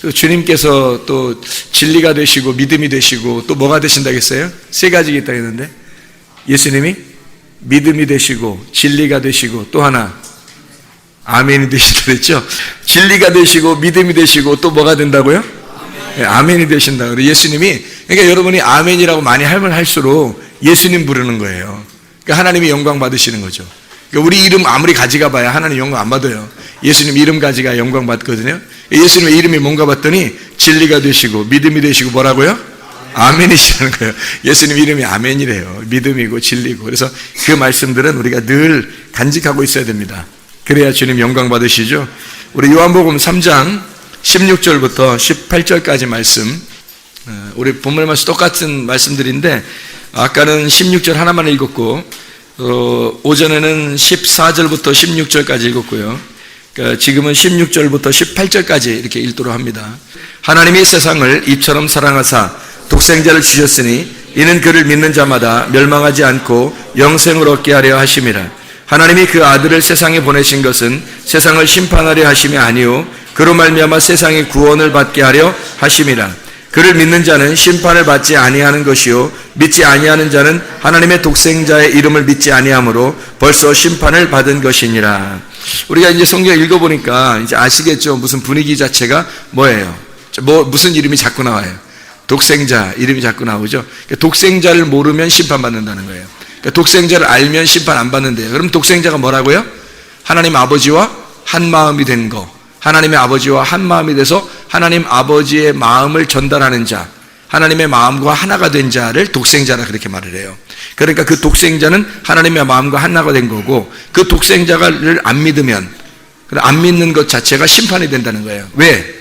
또 주님께서 또 진리가 되시고 믿음이 되시고 또 뭐가 되신다겠어요? 세 가지가 있다고 했는데 예수님이 믿음이 되시고 진리가 되시고 또 하나 아멘이 되신다 그랬죠? 진리가 되시고 믿음이 되시고 또 뭐가 된다고요? 네, 아멘이 되신다. 그래서 예수님이, 그러니까 여러분이 아멘이라고 많이 하면 할수록 예수님 부르는 거예요. 그러니까 하나님이 영광 받으시는 거죠. 그러니까 우리 이름 아무리 가지가 봐야 하나님 영광 안 받아요. 예수님 이름 가지가 영광 받거든요. 예수님의 이름이 뭔가 봤더니 진리가 되시고 믿음이 되시고 뭐라고요? 아멘이시라는 거예요. 예수님 이름이 아멘이래요. 믿음이고 진리고. 그래서 그 말씀들은 우리가 늘 간직하고 있어야 됩니다. 그래야 주님 영광 받으시죠. 우리 요한복음 3장 16절부터 18절까지 말씀, 우리 본문 말씀 똑같은 말씀들인데 아까는 16절 하나만 읽었고 오전에는 14절부터 16절까지 읽었고요. 그러니까 지금은 16절부터 18절까지 이렇게 읽도록 합니다. 하나님이 세상을 이처럼 사랑하사 독생자를 주셨으니 이는 그를 믿는 자마다 멸망하지 않고 영생을 얻게 하려 하심이라. 하나님이 그 아들을 세상에 보내신 것은 세상을 심판하려 하심이 아니요 그로 말미암아 세상의 구원을 받게 하려 하심이라. 그를 믿는 자는 심판을 받지 아니하는 것이요 믿지 아니하는 자는 하나님의 독생자의 이름을 믿지 아니하므로 벌써 심판을 받은 것이니라. 우리가 이제 성경 읽어보니까 이제 아시겠죠? 무슨 분위기 자체가 뭐예요? 무슨 이름이 자꾸 나와요? 독생자 이름이 자꾸 나오죠. 독생자를 모르면 심판받는다는 거예요. 독생자를 알면 심판 안 받는데요. 그럼 독생자가 뭐라고요? 하나님 아버지와 한 마음이 된 거. 하나님의 아버지와 한 마음이 돼서 하나님 아버지의 마음을 전달하는 자, 하나님의 마음과 하나가 된 자를 독생자라 그렇게 말을 해요. 그러니까 그 독생자는 하나님의 마음과 하나가 된 거고 그 독생자를 안 믿으면, 안 믿는 것 자체가 심판이 된다는 거예요. 왜?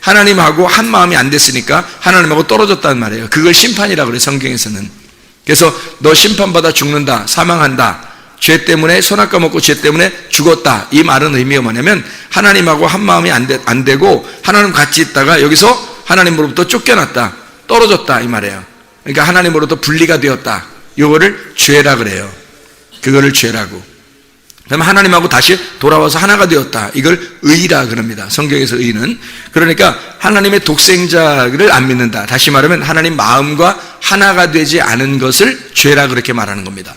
하나님하고 한 마음이 안 됐으니까 하나님하고 떨어졌다는 말이에요. 그걸 심판이라고 그래요, 성경에서는. 그래서 너 심판받아 죽는다, 사망한다, 죄 때문에 선악과 먹고 죄 때문에 죽었다, 이 말은 의미가 뭐냐면 하나님하고 한 마음이 안 되고 하나님 같이 있다가 여기서 하나님으로부터 쫓겨났다, 떨어졌다, 이 말이에요. 그러니까 하나님으로부터 분리가 되었다. 이거를 죄라 그래요. 그거를 죄라고. 그다음에 하나님하고 다시 돌아와서 하나가 되었다, 이걸 의라 그럽니다, 성경에서 의는. 그러니까 하나님의 독생자를 안 믿는다, 다시 말하면 하나님 마음과 하나가 되지 않은 것을 죄라 그렇게 말하는 겁니다.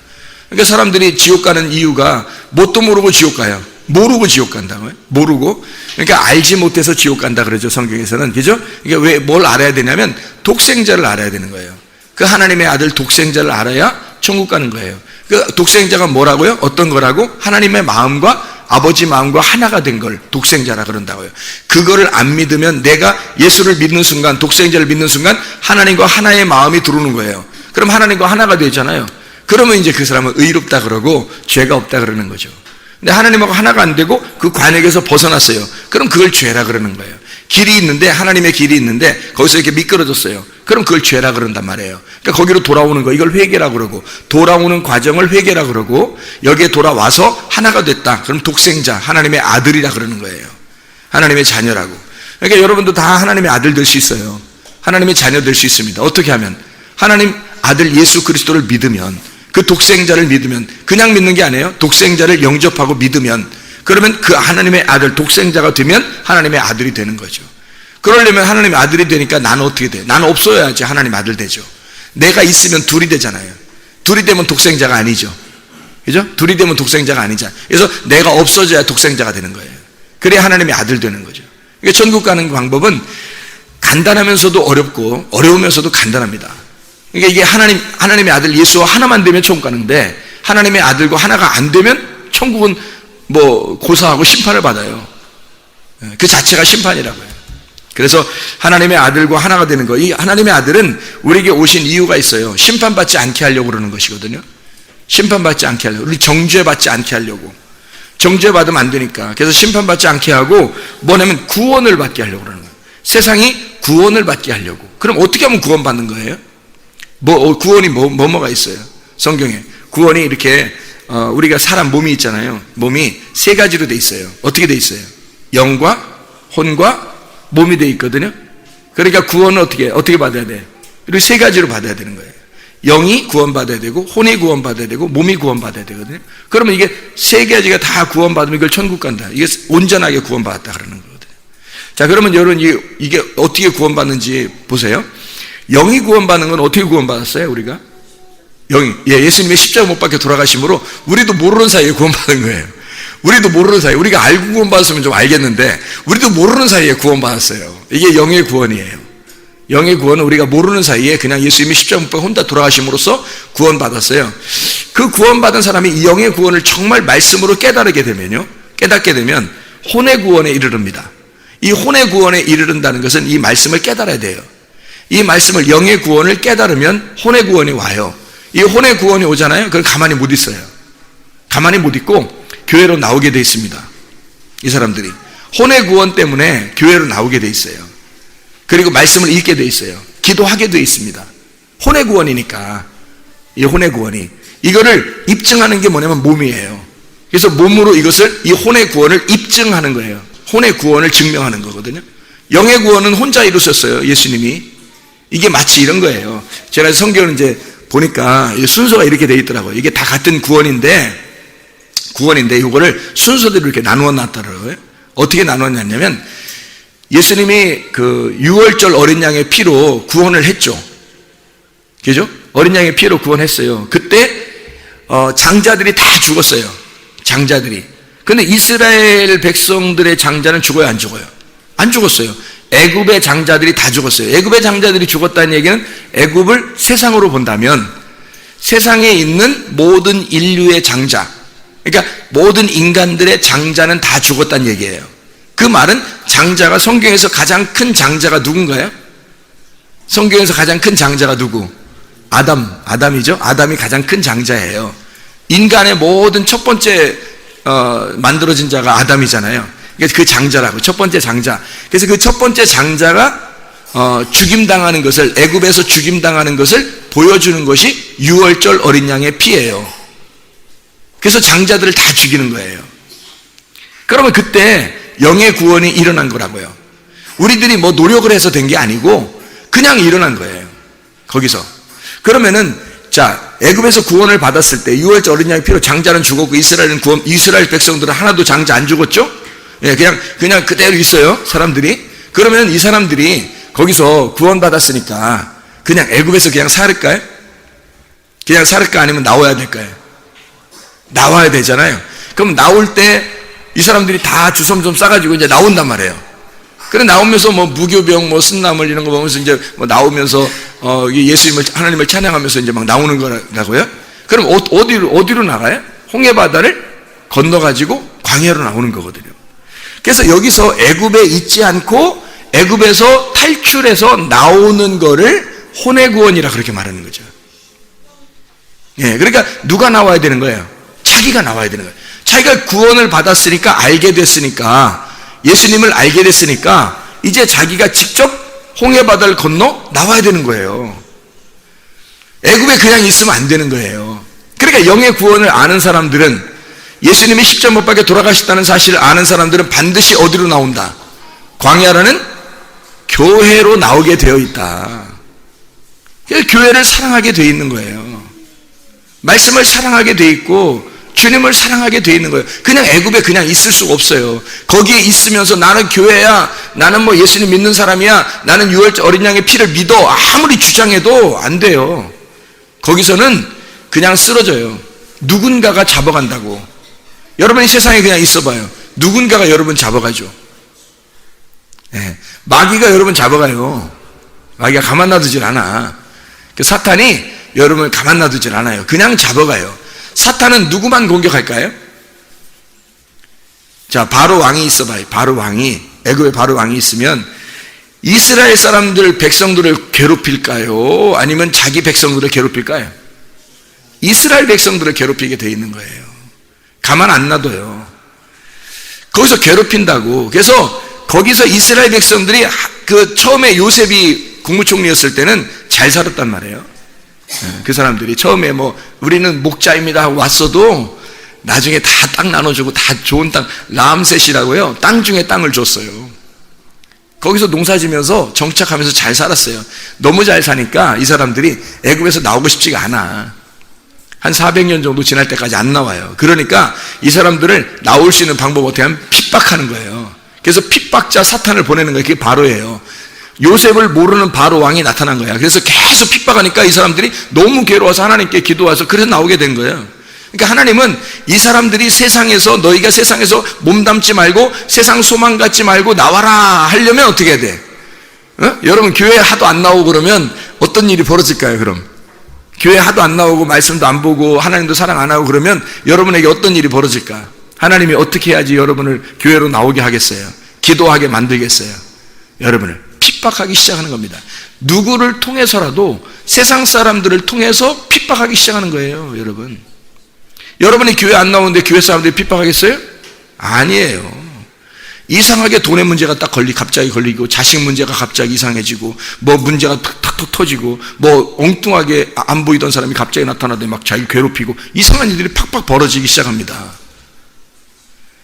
그러니까 사람들이 지옥 가는 이유가 뭣도 모르고 지옥 가요. 모르고 지옥 간다고요? 모르고. 그러니까 알지 못해서 지옥 간다 그러죠, 성경에서는. 그죠? 이게 왜 뭘 알아야 되냐면 독생자를 알아야 되는 거예요. 그 하나님의 아들 독생자를 알아야 천국 가는 거예요. 그 독생자가 뭐라고요? 어떤 거라고? 하나님의 마음과 아버지 마음과 하나가 된 걸 독생자라 그런다고요. 그거를 안 믿으면 내가 예수를 믿는 순간, 독생자를 믿는 순간 하나님과 하나의 마음이 들어오는 거예요. 그럼 하나님과 하나가 되잖아요. 그러면 이제 그 사람은 의롭다 그러고 죄가 없다 그러는 거죠. 근데 하나님하고 하나가 안 되고 그 관역에서 벗어났어요. 그럼 그걸 죄라 그러는 거예요. 길이 있는데, 하나님의 길이 있는데 거기서 이렇게 미끄러졌어요. 그럼 그걸 죄라 그런단 말이에요. 그러니까 거기로 돌아오는 거, 이걸 회개라 그러고, 돌아오는 과정을 회개라 그러고, 여기에 돌아와서 하나가 됐다, 그럼 독생자, 하나님의 아들이라 그러는 거예요. 하나님의 자녀라고. 그러니까 여러분도 다 하나님의 아들 될 수 있어요. 하나님의 자녀 될 수 있습니다. 어떻게 하면? 하나님 아들 예수 그리스도를 믿으면, 그 독생자를 믿으면, 그냥 믿는 게 아니에요. 독생자를 영접하고 믿으면, 그러면 그 하나님의 아들, 독생자가 되면 하나님의 아들이 되는 거죠. 그러려면 하나님의 아들이 되니까 나는 어떻게 돼? 나는 없어야지 하나님 아들 되죠. 내가 있으면 둘이 되잖아요. 둘이 되면 독생자가 아니죠. 그죠? 둘이 되면 독생자가 아니잖아요. 그래서 내가 없어져야 독생자가 되는 거예요. 그래야 하나님의 아들 되는 거죠. 그러니까 천국 가는 방법은 간단하면서도 어렵고 어려우면서도 간단합니다. 그러니까 이게 하나님의 아들 예수와 하나만 되면 천국 가는데, 하나님의 아들과 하나가 안 되면 천국은 고사하고 심판을 받아요. 그 자체가 심판이라고요. 그래서 하나님의 아들과 하나가 되는 거, 이 하나님의 아들은 우리에게 오신 이유가 있어요. 심판받지 않게 하려고 그러는 것이거든요. 심판받지 않게 하려고, 우리 정죄받지 않게 하려고. 정죄받으면 안 되니까. 그래서 심판받지 않게 하고 뭐냐면 구원을 받게 하려고 그러는 거예요. 세상이 구원을 받게 하려고. 그럼 어떻게 하면 구원받는 거예요? 구원이 뭐가 있어요? 성경에 구원이 이렇게 우리가 사람 몸이 있잖아요. 몸이 세 가지로 돼 있어요. 어떻게 돼 있어요? 영과 혼과 몸이 돼 있거든요. 그러니까 구원은 어떻게 받아야 돼? 이렇게 세 가지로 받아야 되는 거예요. 영이 구원받아야 되고, 혼이 구원받아야 되고, 몸이 구원받아야 되거든요. 그러면 이게 세 가지가 다 구원받으면 이걸 천국 간다, 이게 온전하게 구원받았다 그러는 거거든요. 자, 그러면 여러분 이게 어떻게 구원받는지 보세요. 영이 구원받는 건 어떻게 구원받았어요, 우리가? 영이. 예수님의 십자가 못 박혀 돌아가심으로 우리도 모르는 사이에 구원받은 거예요. 우리도 모르는 사이에, 우리가 알고 구원받았으면 좀 알겠는데 우리도 모르는 사이에 구원받았어요. 이게 영의 구원이에요. 영의 구원은 우리가 모르는 사이에 그냥 예수님이 십자가 못 박혀 혼자 돌아가심으로써 구원받았어요. 그 구원받은 사람이 이 영의 구원을 정말 말씀으로 깨닫게 되면 혼의 구원에 이르릅니다. 이 혼의 구원에 이르른다는 것은 이 말씀을 깨달아야 돼요. 이 말씀을, 영의 구원을 깨달으면 혼의 구원이 와요. 이 혼의 구원이 오잖아요. 그럼 가만히 못 있어요. 가만히 못 있고 교회로 나오게 돼 있습니다. 이 사람들이 혼의 구원 때문에 교회로 나오게 돼 있어요. 그리고 말씀을 읽게 돼 있어요. 기도하게 돼 있습니다. 혼의 구원이니까. 이 혼의 구원이 이거를 입증하는 게 뭐냐면 몸이에요. 그래서 몸으로 이것을, 이 혼의 구원을 입증하는 거예요. 혼의 구원을 증명하는 거거든요. 영의 구원은 혼자 이루셨어요, 예수님이. 이게 마치 이런 거예요. 제가 성경을 이제 보니까 순서가 이렇게 돼 있더라고요. 이게 다 같은 구원인데 이거를 순서대로 이렇게 나누어 놨더라고요. 어떻게 나누었냐면 예수님이 그 6월절 어린 양의 피로 구원을 했죠. 그죠? 어린 양의 피로 구원했어요. 그때 장자들이 다 죽었어요. 장자들이. 근데 이스라엘 백성들의 장자는 죽어요, 안 죽어요? 안 죽었어요. 애굽의 장자들이 다 죽었어요. 애굽의 장자들이 죽었다는 얘기는 애굽을 세상으로 본다면 세상에 있는 모든 인류의 장자, 그러니까 모든 인간들의 장자는 다 죽었다는 얘기예요. 그 말은 장자가, 성경에서 가장 큰 장자가 누군가요? 성경에서 가장 큰 장자가 누구? 아담이죠. 아담이 가장 큰 장자예요. 인간의 모든 첫 번째 만들어진 자가 아담이잖아요. 그 장자라고, 첫 번째 장자. 그래서 그 첫 번째 장자가 죽임당하는 것을, 애굽에서 죽임당하는 것을 보여주는 것이 6월절 어린 양의 피예요. 그래서 장자들을 다 죽이는 거예요. 그러면 그때 영의 구원이 일어난 거라고요. 우리들이 뭐 노력을 해서 된 게 아니고 그냥 일어난 거예요. 거기서. 그러면은 자, 애굽에서 구원을 받았을 때 6월절 어린 양의 피로 장자는 죽었고 이스라엘 백성들은 하나도 장자 안 죽었죠? 예, 그냥 그대로 있어요, 사람들이. 그러면 이 사람들이 거기서 구원받았으니까 그냥 애굽에서 그냥 살을까요? 그냥 살을까? 아니면 나와야 될까요? 나와야 되잖아요. 그럼 나올 때 이 사람들이 다 주섬 싸가지고 이제 나온단 말이에요. 그래 나오면서 뭐 무교병, 뭐 쓴나물 이런 거 보면서 이제 뭐 나오면서 예수님을, 하나님을 찬양하면서 이제 막 나오는 거라고요. 그럼 어디로 나가요? 홍해 바다를 건너가지고 광야로 나오는 거거든요. 그래서 여기서 애굽에 있지 않고 애굽에서 탈출해서 나오는 거를 혼의 구원이라 그렇게 말하는 거죠. 예, 그러니까 누가 나와야 되는 거예요? 자기가 나와야 되는 거예요. 자기가 구원을 받았으니까, 알게 됐으니까, 예수님을 알게 됐으니까 이제 자기가 직접 홍해 바다를 건너 나와야 되는 거예요. 애굽에 그냥 있으면 안 되는 거예요. 그러니까 영의 구원을 아는 사람들은, 예수님이 십자가 못 박혀 돌아가셨다는 사실을 아는 사람들은 반드시 어디로 나온다? 광야라는 교회로 나오게 되어 있다. 교회를 사랑하게 되어 있는 거예요. 말씀을 사랑하게 되어 있고 주님을 사랑하게 되어 있는 거예요. 그냥 애굽에 그냥 있을 수가 없어요. 거기에 있으면서 나는 교회야, 나는 뭐 예수님 믿는 사람이야, 나는 6월절 어린 양의 피를 믿어, 아무리 주장해도 안 돼요. 거기서는 그냥 쓰러져요. 누군가가 잡아간다고. 여러분이 세상에 그냥 있어봐요. 누군가가 여러분 잡아가죠. 네. 마귀가 여러분 잡아가요. 마귀가 가만 놔두질 않아. 사탄이 여러분을 가만 놔두질 않아요. 그냥 잡아가요. 사탄은 누구만 공격할까요? 자, 바로 왕이 있어봐요. 바로 왕이, 애굽에 바로 왕이 있으면 이스라엘 사람들, 백성들을 괴롭힐까요? 아니면 자기 백성들을 괴롭힐까요? 이스라엘 백성들을 괴롭히게 돼 있는 거예요. 가만 안 놔둬요. 거기서 괴롭힌다고. 그래서 거기서 이스라엘 백성들이 그 처음에 요셉이 국무총리였을 때는 잘 살았단 말이에요. 그 사람들이 처음에 뭐 우리는 목자입니다 하고 왔어도 나중에 다 땅 나눠주고 다 좋은 땅, 라암셋이라고요, 땅 중에 땅을 줬어요. 거기서 농사지면서 정착하면서 잘 살았어요. 너무 잘 사니까 이 사람들이 애굽에서 나오고 싶지가 않아. 한 400년 정도 지날 때까지 안 나와요. 그러니까 이 사람들을 나올 수 있는 방법 어떻게 하면 핍박하는 거예요. 그래서 핍박자 사탄을 보내는 거예요. 그게 바로예요. 요셉을 모르는 바로 왕이 나타난 거야. 그래서 계속 핍박하니까 이 사람들이 너무 괴로워서 하나님께 기도해서 그래서 나오게 된 거예요. 그러니까 하나님은 이 사람들이 세상에서, 너희가 세상에서 몸담지 말고 세상 소망 갖지 말고 나와라 하려면 어떻게 해야 돼? 여러분 교회 하도 안 나오고 그러면 어떤 일이 벌어질까요? 그럼 교회 하도 안 나오고 말씀도 안 보고 하나님도 사랑 안 하고 그러면 여러분에게 어떤 일이 벌어질까? 하나님이 어떻게 해야지 여러분을 교회로 나오게 하겠어요? 기도하게 만들겠어요? 여러분을 핍박하기 시작하는 겁니다. 누구를 통해서라도 세상 사람들을 통해서 핍박하기 시작하는 거예요. 여러분이 교회 안 나오는데 교회 사람들이 핍박하겠어요? 아니에요. 이상하게 돈의 문제가 갑자기 걸리고, 자식 문제가 갑자기 이상해지고, 뭐 문제가 탁탁 터지고, 뭐 엉뚱하게 안 보이던 사람이 갑자기 나타나더니 막 자기 괴롭히고, 이상한 일들이 팍팍 벌어지기 시작합니다.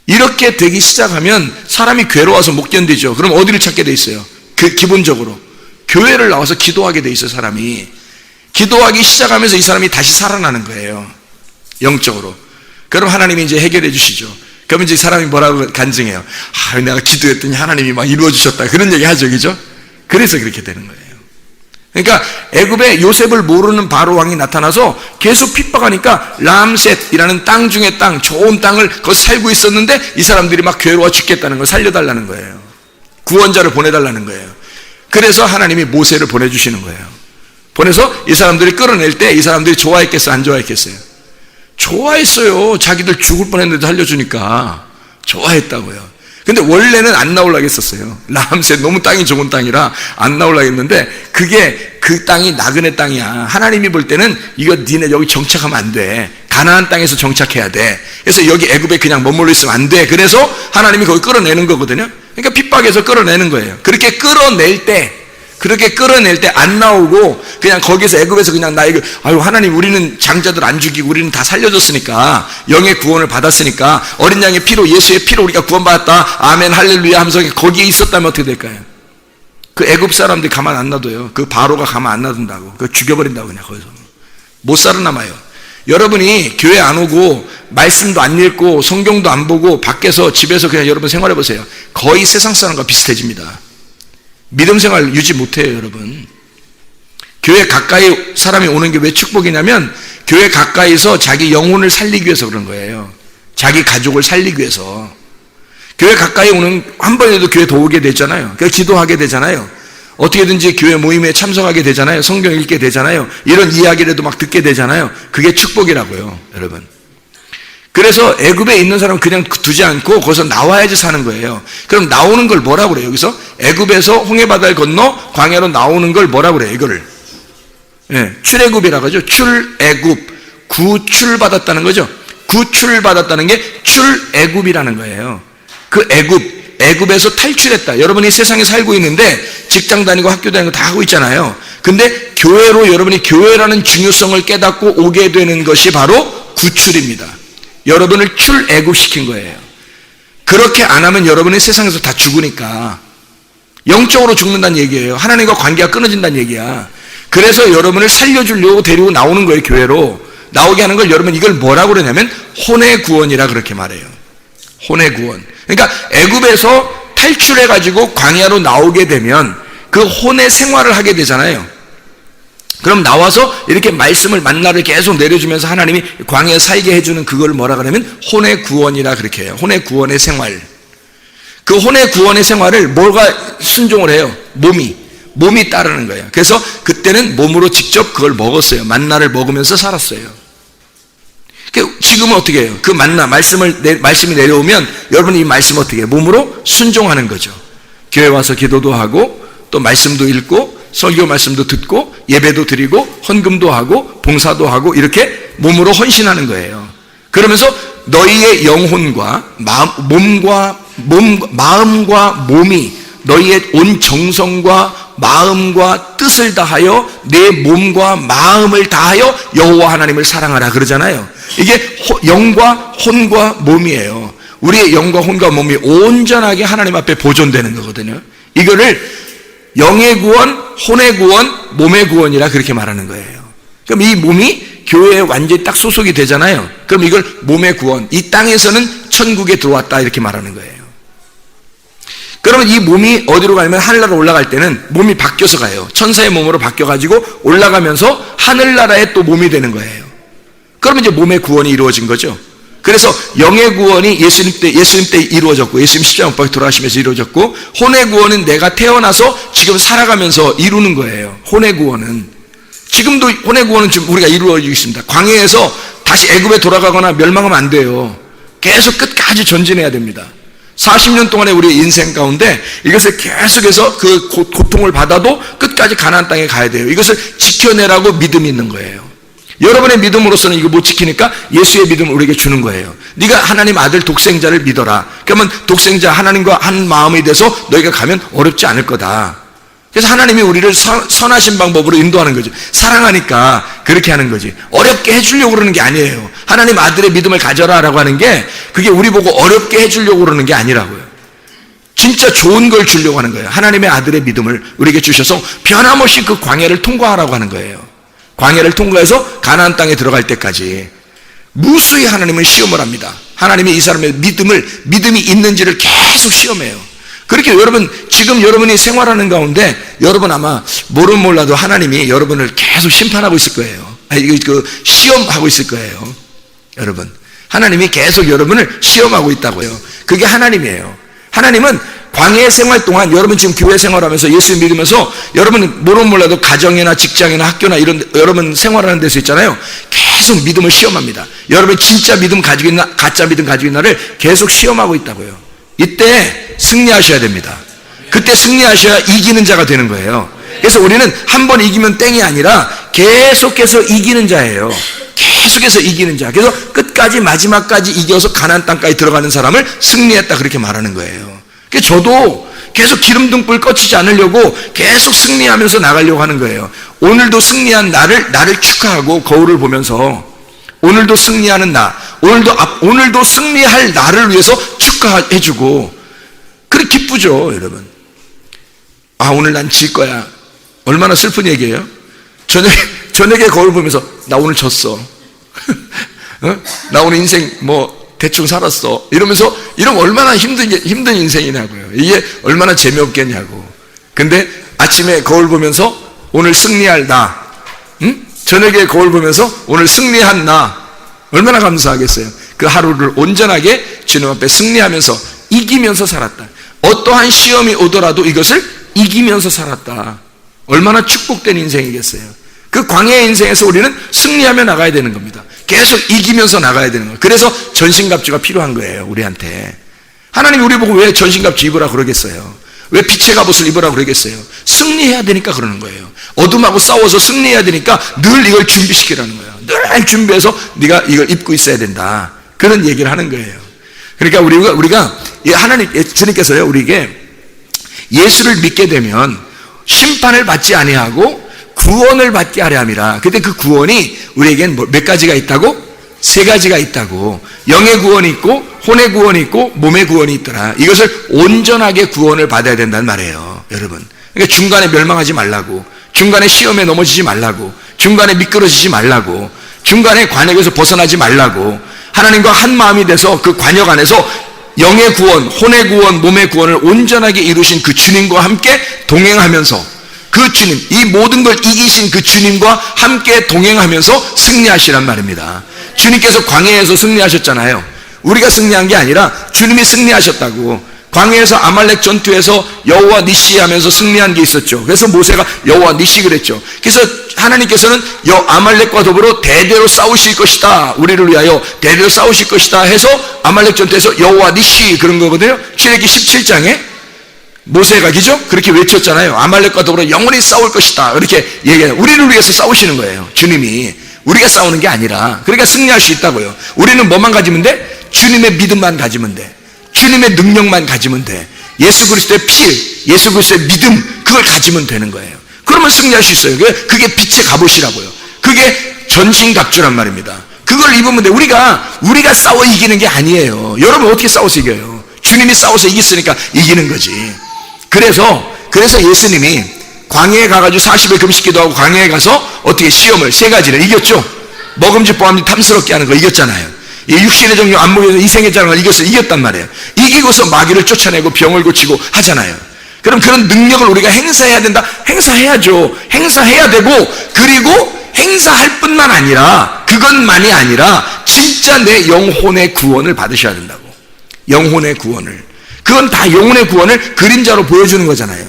이렇게 되기 시작하면 사람이 괴로워서 못 견디죠. 그럼 어디를 찾게 돼 있어요? 기본적으로 교회를 나와서 기도하게 돼 있어요. 사람이 기도하기 시작하면서 이 사람이 다시 살아나는 거예요. 영적으로. 그럼 하나님이 이제 해결해 주시죠. 그러면 이제 사람이 뭐라고 간증해요? 내가 기도했더니 하나님이 막 이루어 주셨다. 그런 얘기 하죠. 그죠? 그래서 그렇게 되는 거예요. 그러니까 애굽에 요셉을 모르는 바로 왕이 나타나서 계속 핍박하니까 람셋이라는 땅 중에 땅, 좋은 땅을 거기 살고 있었는데 이 사람들이 막 괴로워 죽겠다는 걸 살려달라는 거예요. 구원자를 보내달라는 거예요. 그래서 하나님이 모세를 보내주시는 거예요. 보내서 이 사람들이 끌어낼 때 이 사람들이 좋아했겠어요? 안 좋아했겠어요? 좋아했어요. 자기들 죽을 뻔했는데도 살려주니까 좋아했다고요. 근데 원래는 안 나오려고 했었어요. 람셋 너무 땅이 좋은 땅이라 안 나오려고 했는데 그게 그 땅이 나그네 땅이야. 하나님이 볼 때는 이거 니네 여기 정착하면 안 돼. 가나안 땅에서 정착해야 돼. 그래서 여기 애굽에 그냥 머물러 있으면 안 돼. 그래서 하나님이 거기 끌어내는 거거든요. 그러니까 핍박해서 끌어내는 거예요. 그렇게 끌어낼 때 안 나오고 그냥 거기서 애굽에서 그냥 하나님 우리는 장자들 안 죽이고 우리는 다 살려줬으니까 영의 구원을 받았으니까 어린 양의 피로 예수의 피로 우리가 구원받았다 아멘 할렐루야 하면서 거기에 있었다면 어떻게 될까요? 그 애굽 사람들이 가만 안 놔둬요. 그 바로가 가만 안 놔둔다고. 그거 죽여버린다고 그냥 거기서 못 살아남아요. 여러분이 교회 안 오고 말씀도 안 읽고 성경도 안 보고 밖에서 집에서 그냥 여러분 생활해 보세요. 거의 세상 사람과 비슷해집니다. 믿음 생활 유지 못해요. 여러분 교회 가까이 사람이 오는 게 왜 축복이냐면 교회 가까이서 자기 영혼을 살리기 위해서 그런 거예요. 자기 가족을 살리기 위해서. 교회 가까이 오는 한 번에도 교회 더 오게 되잖아요. 기도하게 되잖아요. 어떻게든지 교회 모임에 참석하게 되잖아요. 성경 읽게 되잖아요. 이런 이야기라도 막 듣게 되잖아요. 그게 축복이라고요. 여러분 그래서 애굽에 있는 사람은 그냥 두지 않고 거기서 나와야지 사는 거예요. 그럼 나오는 걸 뭐라고 그래요? 여기서 애굽에서 홍해바다를 건너 광야로 나오는 걸 뭐라고 그래요? 이거를 출애굽이라고 하죠. 출애굽, 구출받았다는 거죠. 구출받았다는 게 출애굽이라는 거예요. 그 애굽에서 탈출했다. 여러분이 세상에 살고 있는데 직장 다니고 학교 다니고 다 하고 있잖아요. 근데 교회로 여러분이 교회라는 중요성을 깨닫고 오게 되는 것이 바로 구출입니다. 여러분을 출애굽시킨 거예요. 그렇게 안 하면 여러분이 세상에서 다 죽으니까 영적으로 죽는다는 얘기예요. 하나님과 관계가 끊어진다는 얘기야. 그래서 여러분을 살려주려고 데리고 나오는 거예요. 교회로 나오게 하는 걸 여러분 이걸 뭐라고 그러냐면 혼의 구원이라 그렇게 말해요. 혼의 구원. 그러니까 애굽에서 탈출해가지고 광야로 나오게 되면 그 혼의 생활을 하게 되잖아요. 그럼 나와서 이렇게 말씀을 만나를 계속 내려주면서 하나님이 광야에 살게 해주는 그걸 뭐라 그러면 혼의 구원이라 그렇게 해요. 혼의 구원의 생활. 그 혼의 구원의 생활을 뭐가 순종을 해요? 몸이 따르는 거예요. 그래서 그때는 몸으로 직접 그걸 먹었어요. 만나를 먹으면서 살았어요. 지금은 어떻게 해요? 그 만나 말씀이 내려오면 여러분이 이 말씀 어떻게 해요? 몸으로 순종하는 거죠. 교회 와서 기도도 하고 또 말씀도 읽고 설교 말씀도 듣고 예배도 드리고 헌금도 하고 봉사도 하고 이렇게 몸으로 헌신하는 거예요. 그러면서 너희의 영혼과 마음과 몸이 너희의 온 정성과 마음과 뜻을 다하여 내 몸과 마음을 다하여 여호와 하나님을 사랑하라 그러잖아요. 이게 영과 혼과 몸이에요. 우리의 영과 혼과 몸이 온전하게 하나님 앞에 보존되는 거거든요. 이거를 영의 구원, 혼의 구원, 몸의 구원이라 그렇게 말하는 거예요. 그럼 이 몸이 교회에 완전히 딱 소속이 되잖아요. 그럼 이걸 몸의 구원, 이 땅에서는 천국에 들어왔다 이렇게 말하는 거예요. 그러면 이 몸이 어디로 가냐면 하늘나라로 올라갈 때는 몸이 바뀌어서 가요. 천사의 몸으로 바뀌어가지고 올라가면서 하늘나라의 또 몸이 되는 거예요. 그러면 이제 몸의 구원이 이루어진 거죠. 그래서 영의 구원이 예수님 때 이루어졌고, 예수님 십자가 못 박혀 돌아가시면서 이루어졌고, 혼의 구원은 내가 태어나서 지금 살아가면서 이루는 거예요. 혼의 구원은. 지금도 혼의 구원은 지금 우리가 이루어지고 있습니다. 광야에서 다시 애굽에 돌아가거나 멸망하면 안 돼요. 계속 끝까지 전진해야 됩니다. 40년 동안의 우리의 인생 가운데 이것을 계속해서 그 고통을 받아도 끝까지 가나안 땅에 가야 돼요. 이것을 지켜내라고 믿음이 있는 거예요. 여러분의 믿음으로서는 이거 못 지키니까 예수의 믿음을 우리에게 주는 거예요. 네가 하나님 아들 독생자를 믿어라. 그러면 독생자 하나님과 한 마음이 돼서 너희가 가면 어렵지 않을 거다. 그래서 하나님이 우리를 선하신 방법으로 인도하는 거죠. 사랑하니까 그렇게 하는 거지. 어렵게 해주려고 그러는 게 아니에요. 하나님 아들의 믿음을 가져라라고 하는 게 그게 우리 보고 어렵게 해주려고 그러는 게 아니라고요. 진짜 좋은 걸 주려고 하는 거예요. 하나님의 아들의 믿음을 우리에게 주셔서 변함없이 그 광야를 통과하라고 하는 거예요. 광야를 통과해서 가나안 땅에 들어갈 때까지 무수히 하나님은 시험을 합니다. 하나님이 이 사람의 믿음이 있는지를 계속 시험해요. 그렇게 여러분, 지금 여러분이 생활하는 가운데 여러분 아마 모르면 몰라도 하나님이 여러분을 계속 심판하고 있을 거예요. 시험하고 있을 거예요. 여러분, 하나님이 계속 여러분을 시험하고 있다고요. 그게 하나님이에요. 하나님은 광야의 생활 동안 여러분 지금 교회 생활하면서 예수 믿으면서 여러분 모르면 몰라도 가정이나 직장이나 학교나 이런 여러분 생활하는 데서 있잖아요. 계속 믿음을 시험합니다. 여러분 진짜 믿음 가지고 있나 가짜 믿음 가지고 있나를 계속 시험하고 있다고요. 이때 승리하셔야 됩니다. 그때 승리하셔야 이기는 자가 되는 거예요. 그래서 우리는 한 번 이기면 땡이 아니라 계속해서 이기는 자예요. 계속해서 이기는 자. 그래서 끝까지 마지막까지 이겨서 가나안 땅까지 들어가는 사람을 승리했다 그렇게 말하는 거예요. 그래서 저도 계속 기름등불 꺼치지 않으려고 계속 승리하면서 나가려고 하는 거예요. 오늘도 승리한 나를 축하하고 거울을 보면서 오늘도 승리하는 나, 오늘도 승리할 나를 위해서 축하해주고, 그래 기쁘죠, 여러분. 아, 오늘 난 질 거야. 얼마나 슬픈 얘기예요? 저녁에 거울 보면서 나 오늘 졌어. 어? 나 오늘 인생 대충 살았어. 이러면서 이런 얼마나 힘든 인생이냐고요. 이게 얼마나 재미없겠냐고. 근데 아침에 거울 보면서 오늘 승리할 나, 응? 저녁에 거울 보면서 오늘 승리한 나, 얼마나 감사하겠어요. 그 하루를 온전하게 주님 앞에 승리하면서 이기면서 살았다. 어떠한 시험이 오더라도 이것을 이기면서 살았다. 얼마나 축복된 인생이겠어요. 그 광야의 인생에서 우리는 승리하며 나가야 되는 겁니다. 계속 이기면서 나가야 되는 거예요. 그래서 전신갑주가 필요한 거예요, 우리한테. 하나님이 우리 보고 왜 전신갑주 입으라 그러겠어요? 왜 빛의 갑옷을 입으라 그러겠어요? 승리해야 되니까 그러는 거예요. 어둠하고 싸워서 승리해야 되니까 늘 이걸 준비시키라는 거예요. 늘 준비해서 네가 이걸 입고 있어야 된다. 그런 얘기를 하는 거예요. 그러니까 우리가 하나님, 주님께서요, 우리에게 예수를 믿게 되면 심판을 받지 아니하고 구원을 받게 하려 함이라. 근데 그 구원이 우리에겐 몇 가지가 있다고? 3가지가 있다고. 영의 구원이 있고, 혼의 구원이 있고, 몸의 구원이 있더라. 이것을 온전하게 구원을 받아야 된다는 말이에요, 여러분. 그러니까 중간에 멸망하지 말라고, 중간에 시험에 넘어지지 말라고, 중간에 미끄러지지 말라고, 중간에 관역에서 벗어나지 말라고, 하나님과 한 마음이 돼서 그 관역 안에서 영의 구원, 혼의 구원, 몸의 구원을 온전하게 이루신 그 주님과 함께 동행하면서, 그 주님, 이 모든 걸 이기신 그 주님과 함께 동행하면서 승리하시란 말입니다. 주님께서 광야에서 승리하셨잖아요. 우리가 승리한 게 아니라 주님이 승리하셨다고. 광야에서 아말렉 전투에서 여호와 니시 하면서 승리한 게 있었죠. 그래서 모세가 여호와 니시 그랬죠. 그래서 하나님께서는 아말렉과 더불어 대대로 싸우실 것이다, 우리를 위하여 대대로 싸우실 것이다 해서 아말렉 전투에서 여호와 니시 그런 거거든요. 출애굽기 17장에 모세가 그죠? 그렇게 외쳤잖아요. 아말렉과 더불어 영원히 싸울 것이다, 이렇게 얘기해요. 우리를 위해서 싸우시는 거예요, 주님이. 우리가 싸우는 게 아니라. 그러니까 승리할 수 있다고요. 우리는 뭐만 가지면 돼? 주님의 믿음만 가지면 돼. 주님의 능력만 가지면 돼. 예수 그리스도의 피, 예수 그리스도의 믿음, 그걸 가지면 되는 거예요. 그러면 승리할 수 있어요. 그게 빛의 갑옷이라고요. 그게 전신갑주란 말입니다. 그걸 입으면 돼. 우리가 싸워 이기는 게 아니에요. 여러분 어떻게 싸워서 이겨요? 주님이 싸워서 이겼으니까 이기는 거지. 그래서 예수님이 광야에 가가지고 40일 금식기도 하고 광야에 가서 어떻게 시험을 3가지를 이겼죠. 먹음직 보암직 탐스럽게 하는 거 이겼잖아요. 이 육신의 정욕 안목에서 이생의 자랑을 이겼단 말이에요. 이기고서 마귀를 쫓아내고 병을 고치고 하잖아요. 그럼 그런 능력을 우리가 행사해야 된다? 행사해야죠. 행사해야 되고, 그리고 행사할 뿐만 아니라, 그것만이 아니라 진짜 내 영혼의 구원을 받으셔야 된다고. 영혼의 구원을. 그건 다 영혼의 구원을 그림자로 보여주는 거잖아요.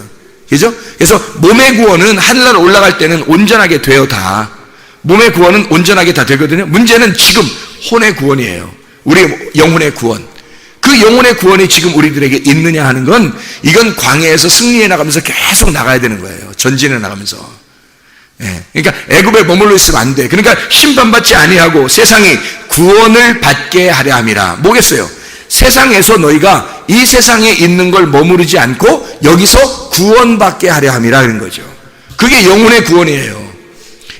그죠? 그래서 몸의 구원은 하늘나라 올라갈 때는 온전하게 돼요. 다 몸의 구원은 온전하게 다 되거든요. 문제는 지금 혼의 구원이에요. 우리 영혼의 구원. 그 영혼의 구원이 지금 우리들에게 있느냐 하는 건, 이건 광야에서 승리해 나가면서 계속 나가야 되는 거예요. 전진해 나가면서. 예. 그러니까 애굽에 머물러 있으면 안 돼. 그러니까 심판받지 아니하고 세상이 구원을 받게 하려 함이라. 뭐겠어요? 세상에서 너희가 이 세상에 있는 걸 머무르지 않고 여기서 구원받게 하려 함이라 하는 거죠. 그게 영혼의 구원이에요.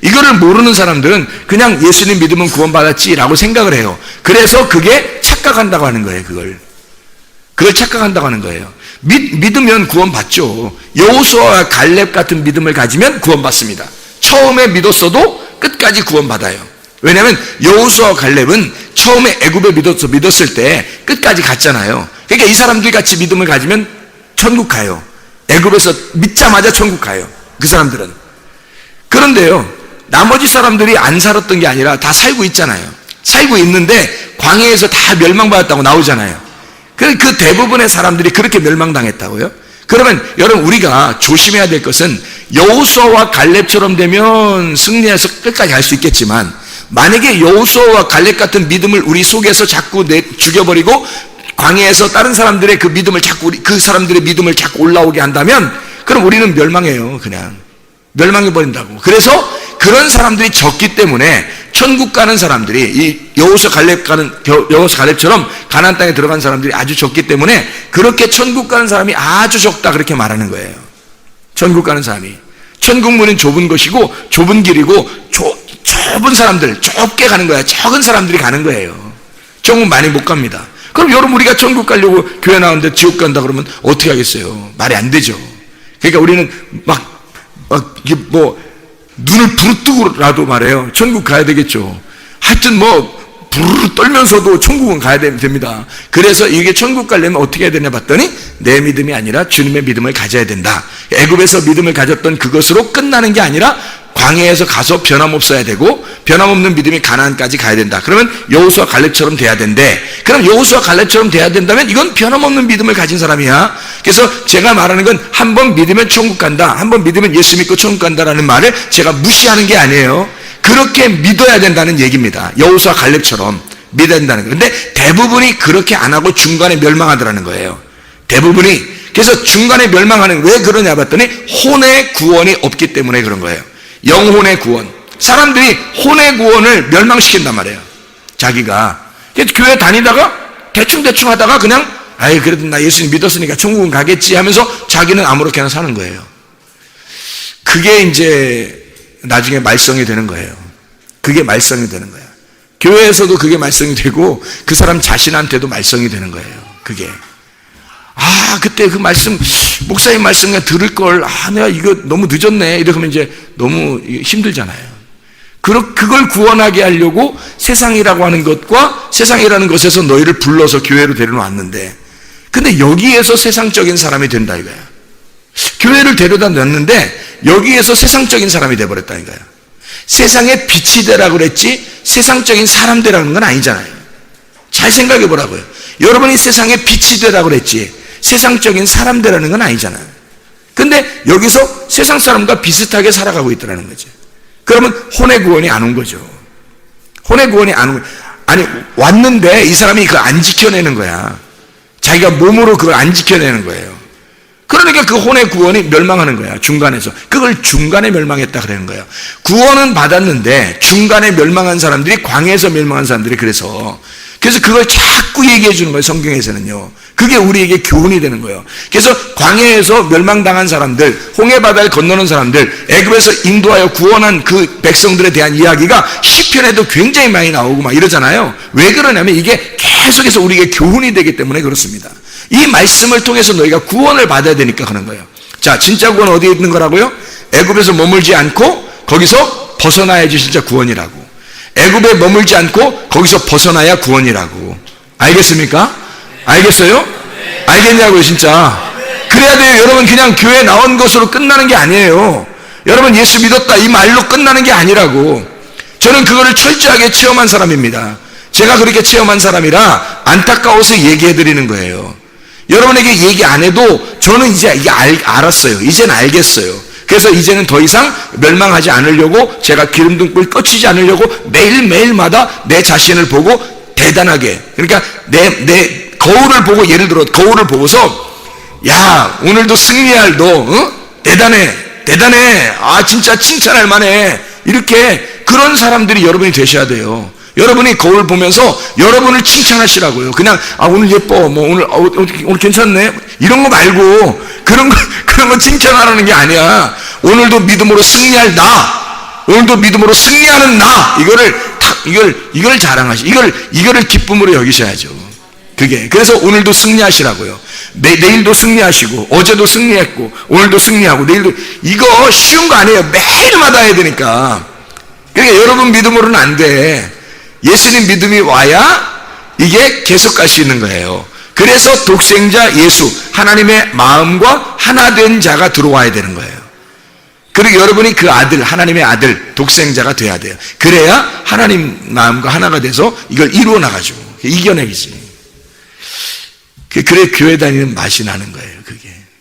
이거를 모르는 사람들은 그냥 예수님 믿으면 구원받았지라고 생각을 해요. 그래서 그게 착각한다고 하는 거예요. 그걸 착각한다고 하는 거예요. 믿으면 구원받죠. 여호수아와 갈렙 같은 믿음을 가지면 구원받습니다. 처음에 믿었어도 끝까지 구원받아요. 왜냐하면 여호수아와 갈렙은 처음에 애굽에 믿었을 때 끝까지 갔잖아요. 그러니까 이 사람들 같이 믿음을 가지면 천국 가요. 애굽에서 믿자마자 천국 가요. 그 사람들은. 그런데요, 나머지 사람들이 안 살았던 게 아니라 다 살고 있잖아요. 살고 있는데 광야에서 다 멸망받았다고 나오잖아요. 그 대부분의 사람들이 그렇게 멸망당했다고요? 그러면 여러분, 우리가 조심해야 될 것은, 여호수아와 갈렙처럼 되면 승리해서 끝까지 갈 수 있겠지만, 만약에 여호수아와 갈렙 같은 믿음을 우리 속에서 자꾸 죽여버리고 광야에서 다른 사람들의 그 믿음을 자꾸, 그 사람들의 믿음을 자꾸 올라오게 한다면, 그럼 우리는 멸망해요. 그냥 멸망해버린다고. 그래서 그런 사람들이 적기 때문에 천국 가는 사람들이, 이 여호수아 갈렙처럼 가나안 땅에 들어간 사람들이 아주 적기 때문에, 그렇게 천국 가는 사람이 아주 적다, 그렇게 말하는 거예요. 천국 가는 사람이. 천국 문은 좁은 것이고 좁은 길이고 좁은 사람들, 좁게 가는 거야. 적은 사람들이 가는 거예요. 천국 많이 못 갑니다. 그럼 여러분, 우리가 천국 가려고 교회 나오는데 지옥 간다 그러면 어떻게 하겠어요? 말이 안 되죠. 그러니까 우리는 눈을 부르뜨고라도 말해요. 천국 가야 되겠죠. 하여튼 부르르 떨면서도 천국은 가야 됩니다. 그래서 이게 천국 가려면 어떻게 해야 되냐 봤더니, 내 믿음이 아니라 주님의 믿음을 가져야 된다. 애굽에서 믿음을 가졌던 그것으로 끝나는 게 아니라 광야에서 가서 변함없어야 되고, 변함없는 믿음이 가나안까지 가야 된다. 그러면 여호수아 갈렙처럼 돼야 된대. 그럼 여호수아 갈렙처럼 돼야 된다면 이건 변함없는 믿음을 가진 사람이야. 그래서 제가 말하는 건, 한 번 믿으면 천국 간다, 한 번 믿으면 예수 믿고 천국 간다라는 말을 제가 무시하는 게 아니에요. 그렇게 믿어야 된다는 얘기입니다. 여호수아 갈렙처럼 믿어야 된다는 거예요. 근데 대부분이 그렇게 안 하고 중간에 멸망하더라는 거예요. 대부분이. 그래서 중간에 멸망하는, 왜 그러냐 봤더니 혼의 구원이 없기 때문에 그런 거예요. 영혼의 구원. 사람들이 혼의 구원을 멸망시킨단 말이에요. 자기가. 그래서 교회 다니다가 대충 하다가 그냥, 그래도 나 예수님 믿었으니까 천국은 가겠지 하면서 자기는 아무렇게나 사는 거예요. 그게 이제 나중에 말썽이 되는 거예요. 그게 말썽이 되는 거예요. 교회에서도 그게 말썽이 되고, 그 사람 자신한테도 말썽이 되는 거예요. 그게. 그때 그 말씀, 목사님 말씀 그냥 들을 걸, 내가 이거 너무 늦었네, 이러면 이제 너무 힘들잖아요. 그걸 구원하게 하려고 세상이라고 하는 것과 세상이라는 것에서 너희를 불러서 교회로 데려놨는데, 근데 여기에서 세상적인 사람이 된다 이거야. 교회를 데려다 놨는데 여기에서 세상적인 사람이 돼버렸다 이거야. 세상의 빛이 되라고 그랬지 세상적인 사람 되라는 건 아니잖아요. 잘 생각해 보라고요. 여러분이 세상의 빛이 되라고 그랬지 세상적인 사람 되라는 건 아니잖아요. 근데 여기서 세상 사람과 비슷하게 살아가고 있더라는 거죠. 그러면 혼의 구원이 안 온 거죠. 혼의 구원이 안 온 거예요. 아니, 왔는데 이 사람이 그걸 안 지켜내는 거야. 자기가 몸으로 그걸 안 지켜내는 거예요. 그러니까 그 혼의 구원이 멸망하는 거야. 중간에서. 그걸 중간에 멸망했다 그러는 거예요. 구원은 받았는데 중간에 멸망한 사람들이, 광야에서 멸망한 사람들이, 그래서 그걸 자꾸 얘기해 주는 거예요. 성경에서는요. 그게 우리에게 교훈이 되는 거예요. 그래서 광야에서 멸망당한 사람들, 홍해바다를 건너는 사람들, 애굽에서 인도하여 구원한 그 백성들에 대한 이야기가 시편에도 굉장히 많이 나오고 막 이러잖아요. 왜 그러냐면 이게 계속해서 우리에게 교훈이 되기 때문에 그렇습니다. 이 말씀을 통해서 너희가 구원을 받아야 되니까 그런 거예요. 자, 진짜 구원 어디에 있는 거라고요? 애굽에서 머물지 않고 거기서 벗어나야지 진짜 구원이라고. 애굽에 머물지 않고 거기서 벗어나야 구원이라고. 알겠습니까? 알겠어요? 알겠냐고요, 진짜. 그래야 돼요. 여러분, 그냥 교회 나온 것으로 끝나는 게 아니에요. 여러분, 예수 믿었다 이 말로 끝나는 게 아니라고. 저는 그거를 철저하게 체험한 사람입니다. 제가 그렇게 체험한 사람이라 안타까워서 얘기해 드리는 거예요. 여러분에게 얘기 안 해도 저는 이제 이게 알았어요. 이제는 알겠어요. 그래서 이제는 더 이상 멸망하지 않으려고, 제가 기름등불 꺼치지 않으려고 매일매일마다 내 자신을 보고 대단하게, 그러니까 내 거울을 보고, 예를 들어 거울을 보고서, 야, 오늘도 승리할 너, 대단해. 아, 진짜 칭찬할 만해. 이렇게, 그런 사람들이 여러분이 되셔야 돼요. 여러분이 거울 보면서 여러분을 칭찬하시라고요. 그냥, 아, 오늘 예뻐. 뭐, 오늘 괜찮네. 이런 거 말고, 그런 거 칭찬하라는 게 아니야. 오늘도 믿음으로 승리할 나. 오늘도 믿음으로 승리하는 나. 이걸 자랑하시, 이거를 기쁨으로 여기셔야죠. 그래서 오늘도 승리하시라고요. 내일도 승리하시고, 어제도 승리했고, 오늘도 승리하고, 내일도, 이거 쉬운 거 아니에요. 매일마다 해야 되니까. 그러니까 여러분 믿음으로는 안 돼. 예수님 믿음이 와야 이게 계속 갈 수 있는 거예요. 그래서 독생자 예수, 하나님의 마음과 하나 된 자가 들어와야 되는 거예요. 그리고 여러분이 그 아들, 하나님의 아들, 독생자가 돼야 돼요. 그래야 하나님 마음과 하나가 돼서 이걸 이루어 나가죠. 이겨내기지. 그래 교회 다니는 맛이 나는 거예요.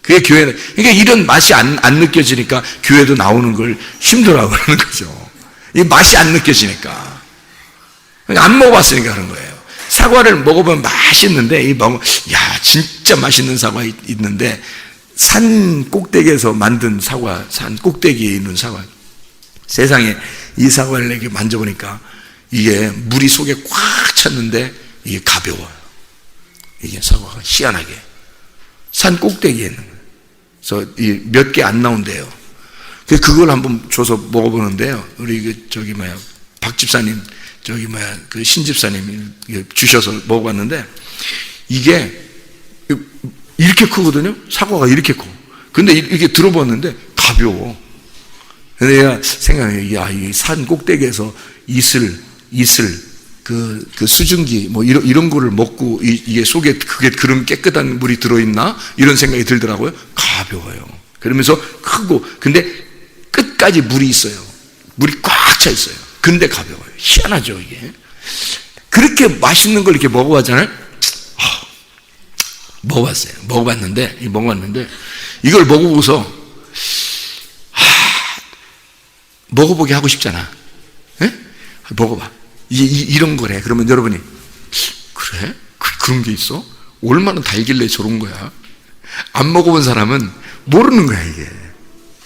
그게 교회, 그러니까 이런 맛이 안 느껴지니까 교회도 나오는 걸 힘들어 하는 거죠. 이 맛이 안 느껴지니까. 안 먹어봤으니까 그런 거예요. 사과를 먹어보면 맛있는데, 야, 진짜 맛있는 사과 있는데, 산 꼭대기에서 만든 사과, 산 꼭대기에 있는 사과. 세상에 이 사과를 이렇게 만져보니까 이게 물이 속에 꽉 찼는데 이게 가벼워요. 이게 사과가 희한하게. 산 꼭대기에 있는 거예요. 그래서 몇 개 안 나온대요. 그걸 한번 줘서 먹어보는데요. 우리 박 집사님, 그 신집사님이 주셔서 먹어봤는데, 이게 이렇게 크거든요? 사과가 이렇게 커. 근데 이렇게 들어봤는데 가벼워. 근데 내가 생각해, 야, 이 산 꼭대기에서 이슬, 그 수증기, 뭐 이런 거를 먹고 이게 속에 그런 깨끗한 물이 들어있나? 이런 생각이 들더라고요. 가벼워요. 그러면서 크고, 근데 끝까지 물이 있어요. 물이 꽉 차 있어요. 근데 가벼워요. 희한하죠, 이게. 그렇게 맛있는 걸 이렇게 먹어봤잖아요. 먹어봤는데 이걸 먹어보고서 먹어보게 하고 싶잖아. 에? 먹어봐. 이런 거래. 그러면 여러분이, 그래? 그런 게 있어? 얼마나 달길래 저런 거야? 안 먹어본 사람은 모르는 거야, 이게.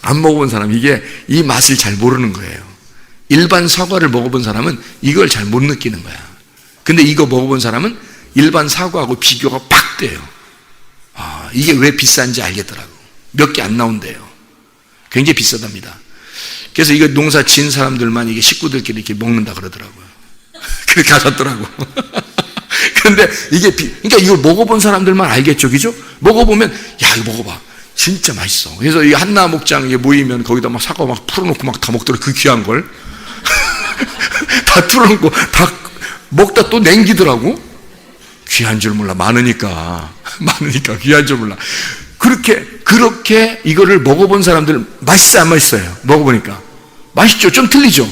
안 먹어본 사람, 이게 이 맛을 잘 모르는 거예요. 일반 사과를 먹어본 사람은 이걸 잘 못 느끼는 거야. 근데 이거 먹어본 사람은 일반 사과하고 비교가 팍 돼요. 아, 이게 왜 비싼지 알겠더라고. 몇 개 안 나온대요. 굉장히 비싸답니다. 그래서 이거 농사 지은 사람들만 이게 식구들끼리 이렇게 먹는다 그러더라고요. 그렇게 하셨더라고. 그런데 그러니까 이걸 먹어본 사람들만 알겠죠, 그죠? 먹어보면, 야, 이거 먹어봐. 진짜 맛있어. 그래서 이 한나 목장에 모이면 거기다 막 사과 막 풀어놓고 막 다 먹더라고. 그 귀한 걸. 다 틀어놓고 다 먹다 또 냉기더라고. 귀한 줄 몰라. 많으니까 귀한 줄 몰라. 그렇게 이거를 먹어본 사람들은 맛있어요, 안 맛있어요? 먹어보니까 맛있죠. 좀 틀리죠.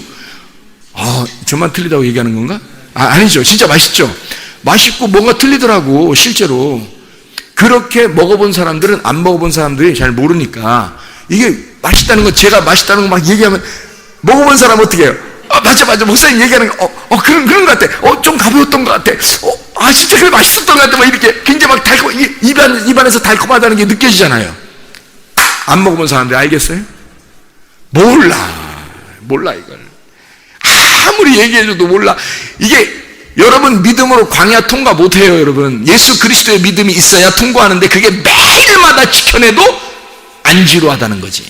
아, 저만 틀리다고 얘기하는 건가? 아니죠. 진짜 맛있죠. 맛있고 뭔가 틀리더라고, 실제로. 그렇게 먹어본 사람들은 안 먹어본 사람들이 잘 모르니까, 이게 맛있다는 거, 제가 맛있다는 거 막 얘기하면 먹어본 사람 어떻게 해요? 맞아. 목사님 얘기하는 거, 그런 것 같아. 좀 가벼웠던 것 같아. 진짜 그래, 맛있었던 것 같아. 막 이렇게 굉장히 막 입안에서 달콤하다는 게 느껴지잖아요. 안 먹어본 사람들 알겠어요? 몰라, 이걸. 아무리 얘기해줘도 몰라. 이게, 여러분 믿음으로 광야 통과 못해요, 여러분. 예수 그리스도의 믿음이 있어야 통과하는데, 그게 매일마다 지켜내도 안 지루하다는 거지.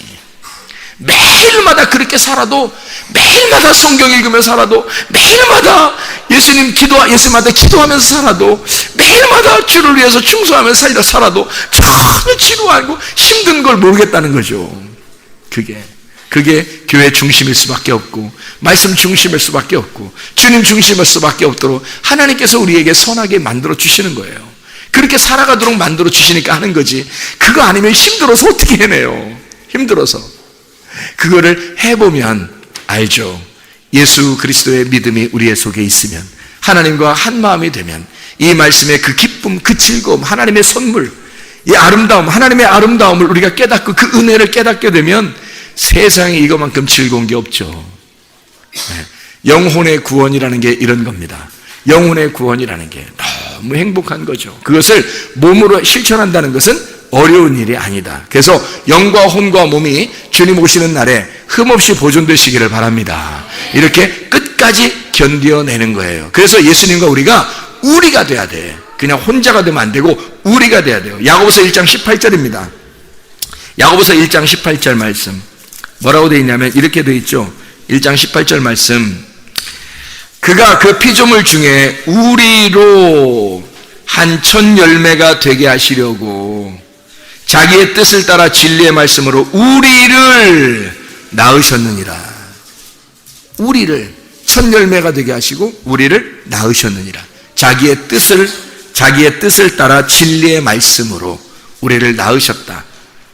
매일마다 그렇게 살아도, 매일마다 성경 읽으며 살아도, 매일마다 예수마다 기도하면서 살아도, 매일마다 주를 위해서 충성하면서 살아도 전혀 지루하고 힘든 걸 모르겠다는 거죠. 그게. 그게 교회 중심일 수밖에 없고 말씀 중심일 수밖에 없고 주님 중심일 수밖에 없도록 하나님께서 우리에게 선하게 만들어 주시는 거예요. 그렇게 살아가도록 만들어 주시니까 하는 거지, 그거 아니면 힘들어서 어떻게 해내요. 힘들어서. 그거를 해보면 알죠. 예수 그리스도의 믿음이 우리의 속에 있으면, 하나님과 한 마음이 되면 이 말씀의 그 기쁨, 그 즐거움, 하나님의 선물, 이 아름다움, 하나님의 아름다움을 우리가 깨닫고 그 은혜를 깨닫게 되면 세상에 이거만큼 즐거운 게 없죠. 영혼의 구원이라는 게 이런 겁니다. 영혼의 구원이라는 게 너무 행복한 거죠. 그것을 몸으로 실천한다는 것은 어려운 일이 아니다. 그래서 영과 혼과 몸이 주님 오시는 날에 흠없이 보존되시기를 바랍니다. 이렇게 끝까지 견뎌내는 거예요. 그래서 예수님과 우리가 돼야 돼. 그냥 혼자가 되면 안 되고 우리가 돼야 돼요. 야고보서 1장 18절입니다. 야고보서 1장 18절 말씀 뭐라고 되어 있냐면 이렇게 되어 있죠. 1장 18절 말씀, 그가 그 피조물 중에 우리로 한 첫 열매가 되게 하시려고 자기의 뜻을 따라 진리의 말씀으로 우리를 낳으셨느니라. 우리를 첫 열매가 되게 하시고 우리를 낳으셨느니라. 자기의 뜻을 따라 진리의 말씀으로 우리를 낳으셨다.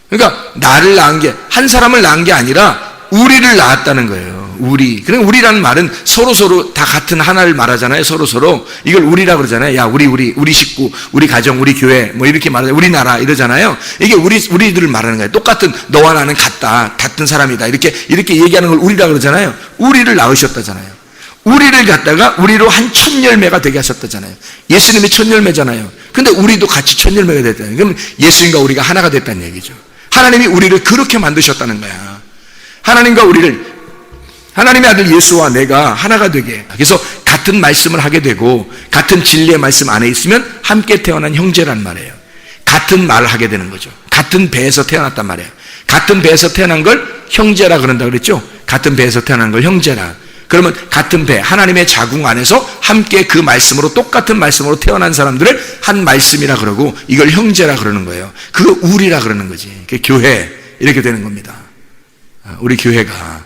그러니까 나를 낳은 게, 한 사람을 낳은 게 아니라 우리를 낳았다는 거예요. 우리. 그러니까 우리라는 말은 서로 다 같은 하나를 말하잖아요. 서로 이걸 우리라 그러잖아요. 야, 우리 식구, 우리 가정, 우리 교회, 뭐 이렇게 말하잖아요. 우리나라 이러잖아요. 이게 우리들을 말하는 거예요. 똑같은, 너와 나는 같은 사람이다. 이렇게 얘기하는 걸 우리라 그러잖아요. 우리를 낳으셨다잖아요. 우리를 갖다가 우리로 한 첫 열매가 되게 하셨다잖아요. 예수님이 첫 열매잖아요. 근데 우리도 같이 첫 열매가 됐다는, 그럼 예수님과 우리가 하나가 됐다는 얘기죠. 하나님이 우리를 그렇게 만드셨다는 거야. 하나님의 아들 예수와 내가 하나가 되게, 그래서 같은 말씀을 하게 되고 같은 진리의 말씀 안에 있으면 함께 태어난 형제란 말이에요. 같은 말을 하게 되는 거죠. 같은 배에서 태어났단 말이에요. 같은 배에서 태어난 걸 형제라 그런다 그랬죠. 같은 배에서 태어난 걸 형제라. 그러면 같은 배, 하나님의 자궁 안에서 함께 그 말씀으로, 똑같은 말씀으로 태어난 사람들을 한 말씀이라 그러고 이걸 형제라 그러는 거예요. 그거 우리라 그러는 거지. 그게 교회, 이렇게 되는 겁니다. 우리 교회가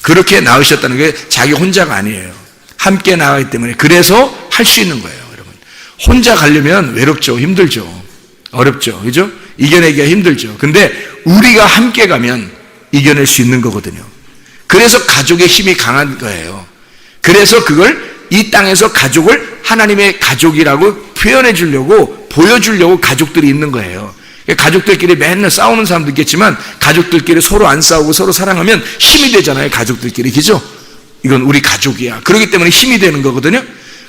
그렇게 낳으셨다는 게 자기 혼자가 아니에요. 함께 나가기 때문에, 그래서 할 수 있는 거예요. 여러분, 혼자 가려면 외롭죠. 힘들죠. 어렵죠. 그죠? 이겨내기가 힘들죠. 근데 우리가 함께 가면 이겨낼 수 있는 거거든요. 그래서 가족의 힘이 강한 거예요. 그래서 그걸 이 땅에서 가족을 하나님의 가족이라고 표현해 주려고, 보여주려고 가족들이 있는 거예요. 가족들끼리 맨날 싸우는 사람도 있겠지만 가족들끼리 서로 안 싸우고 서로 사랑하면 힘이 되잖아요. 가족들끼리. 그죠? 이건 우리 가족이야. 그렇기 때문에 힘이 되는 거거든요.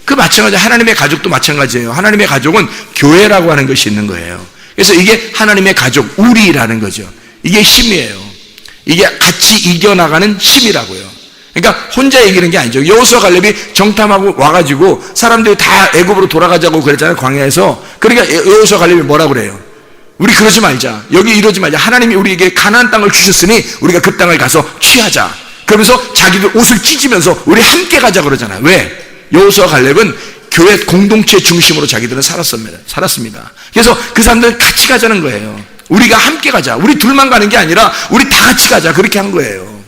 그 마찬가지, 하나님의 가족도 마찬가지예요. 하나님의 가족은 교회라고 하는 것이 있는 거예요. 그래서 이게 하나님의 가족, 우리라는 거죠. 이게 힘이에요. 이게 같이 이겨나가는 힘이라고요. 그러니까 혼자 이기는 게 아니죠. 여호수아 갈렙이 정탐하고 와가지고 사람들이 다 애굽으로 돌아가자고 그랬잖아요. 광야에서. 그러니까 여호수아 갈렙이 뭐라 그래요? 우리 그러지 말자. 여기 이러지 말자. 하나님이 우리에게 가나안 땅을 주셨으니 우리가 그 땅을 가서 취하자. 그러면서 자기들 옷을 찢으면서 우리 함께 가자 그러잖아요. 왜? 여호수아 갈렙은 교회 공동체 중심으로 자기들은 살았습니다. 그래서 그 사람들 같이 가자는 거예요. 우리가 함께 가자. 우리 둘만 가는 게 아니라 우리 다 같이 가자. 그렇게 한 거예요.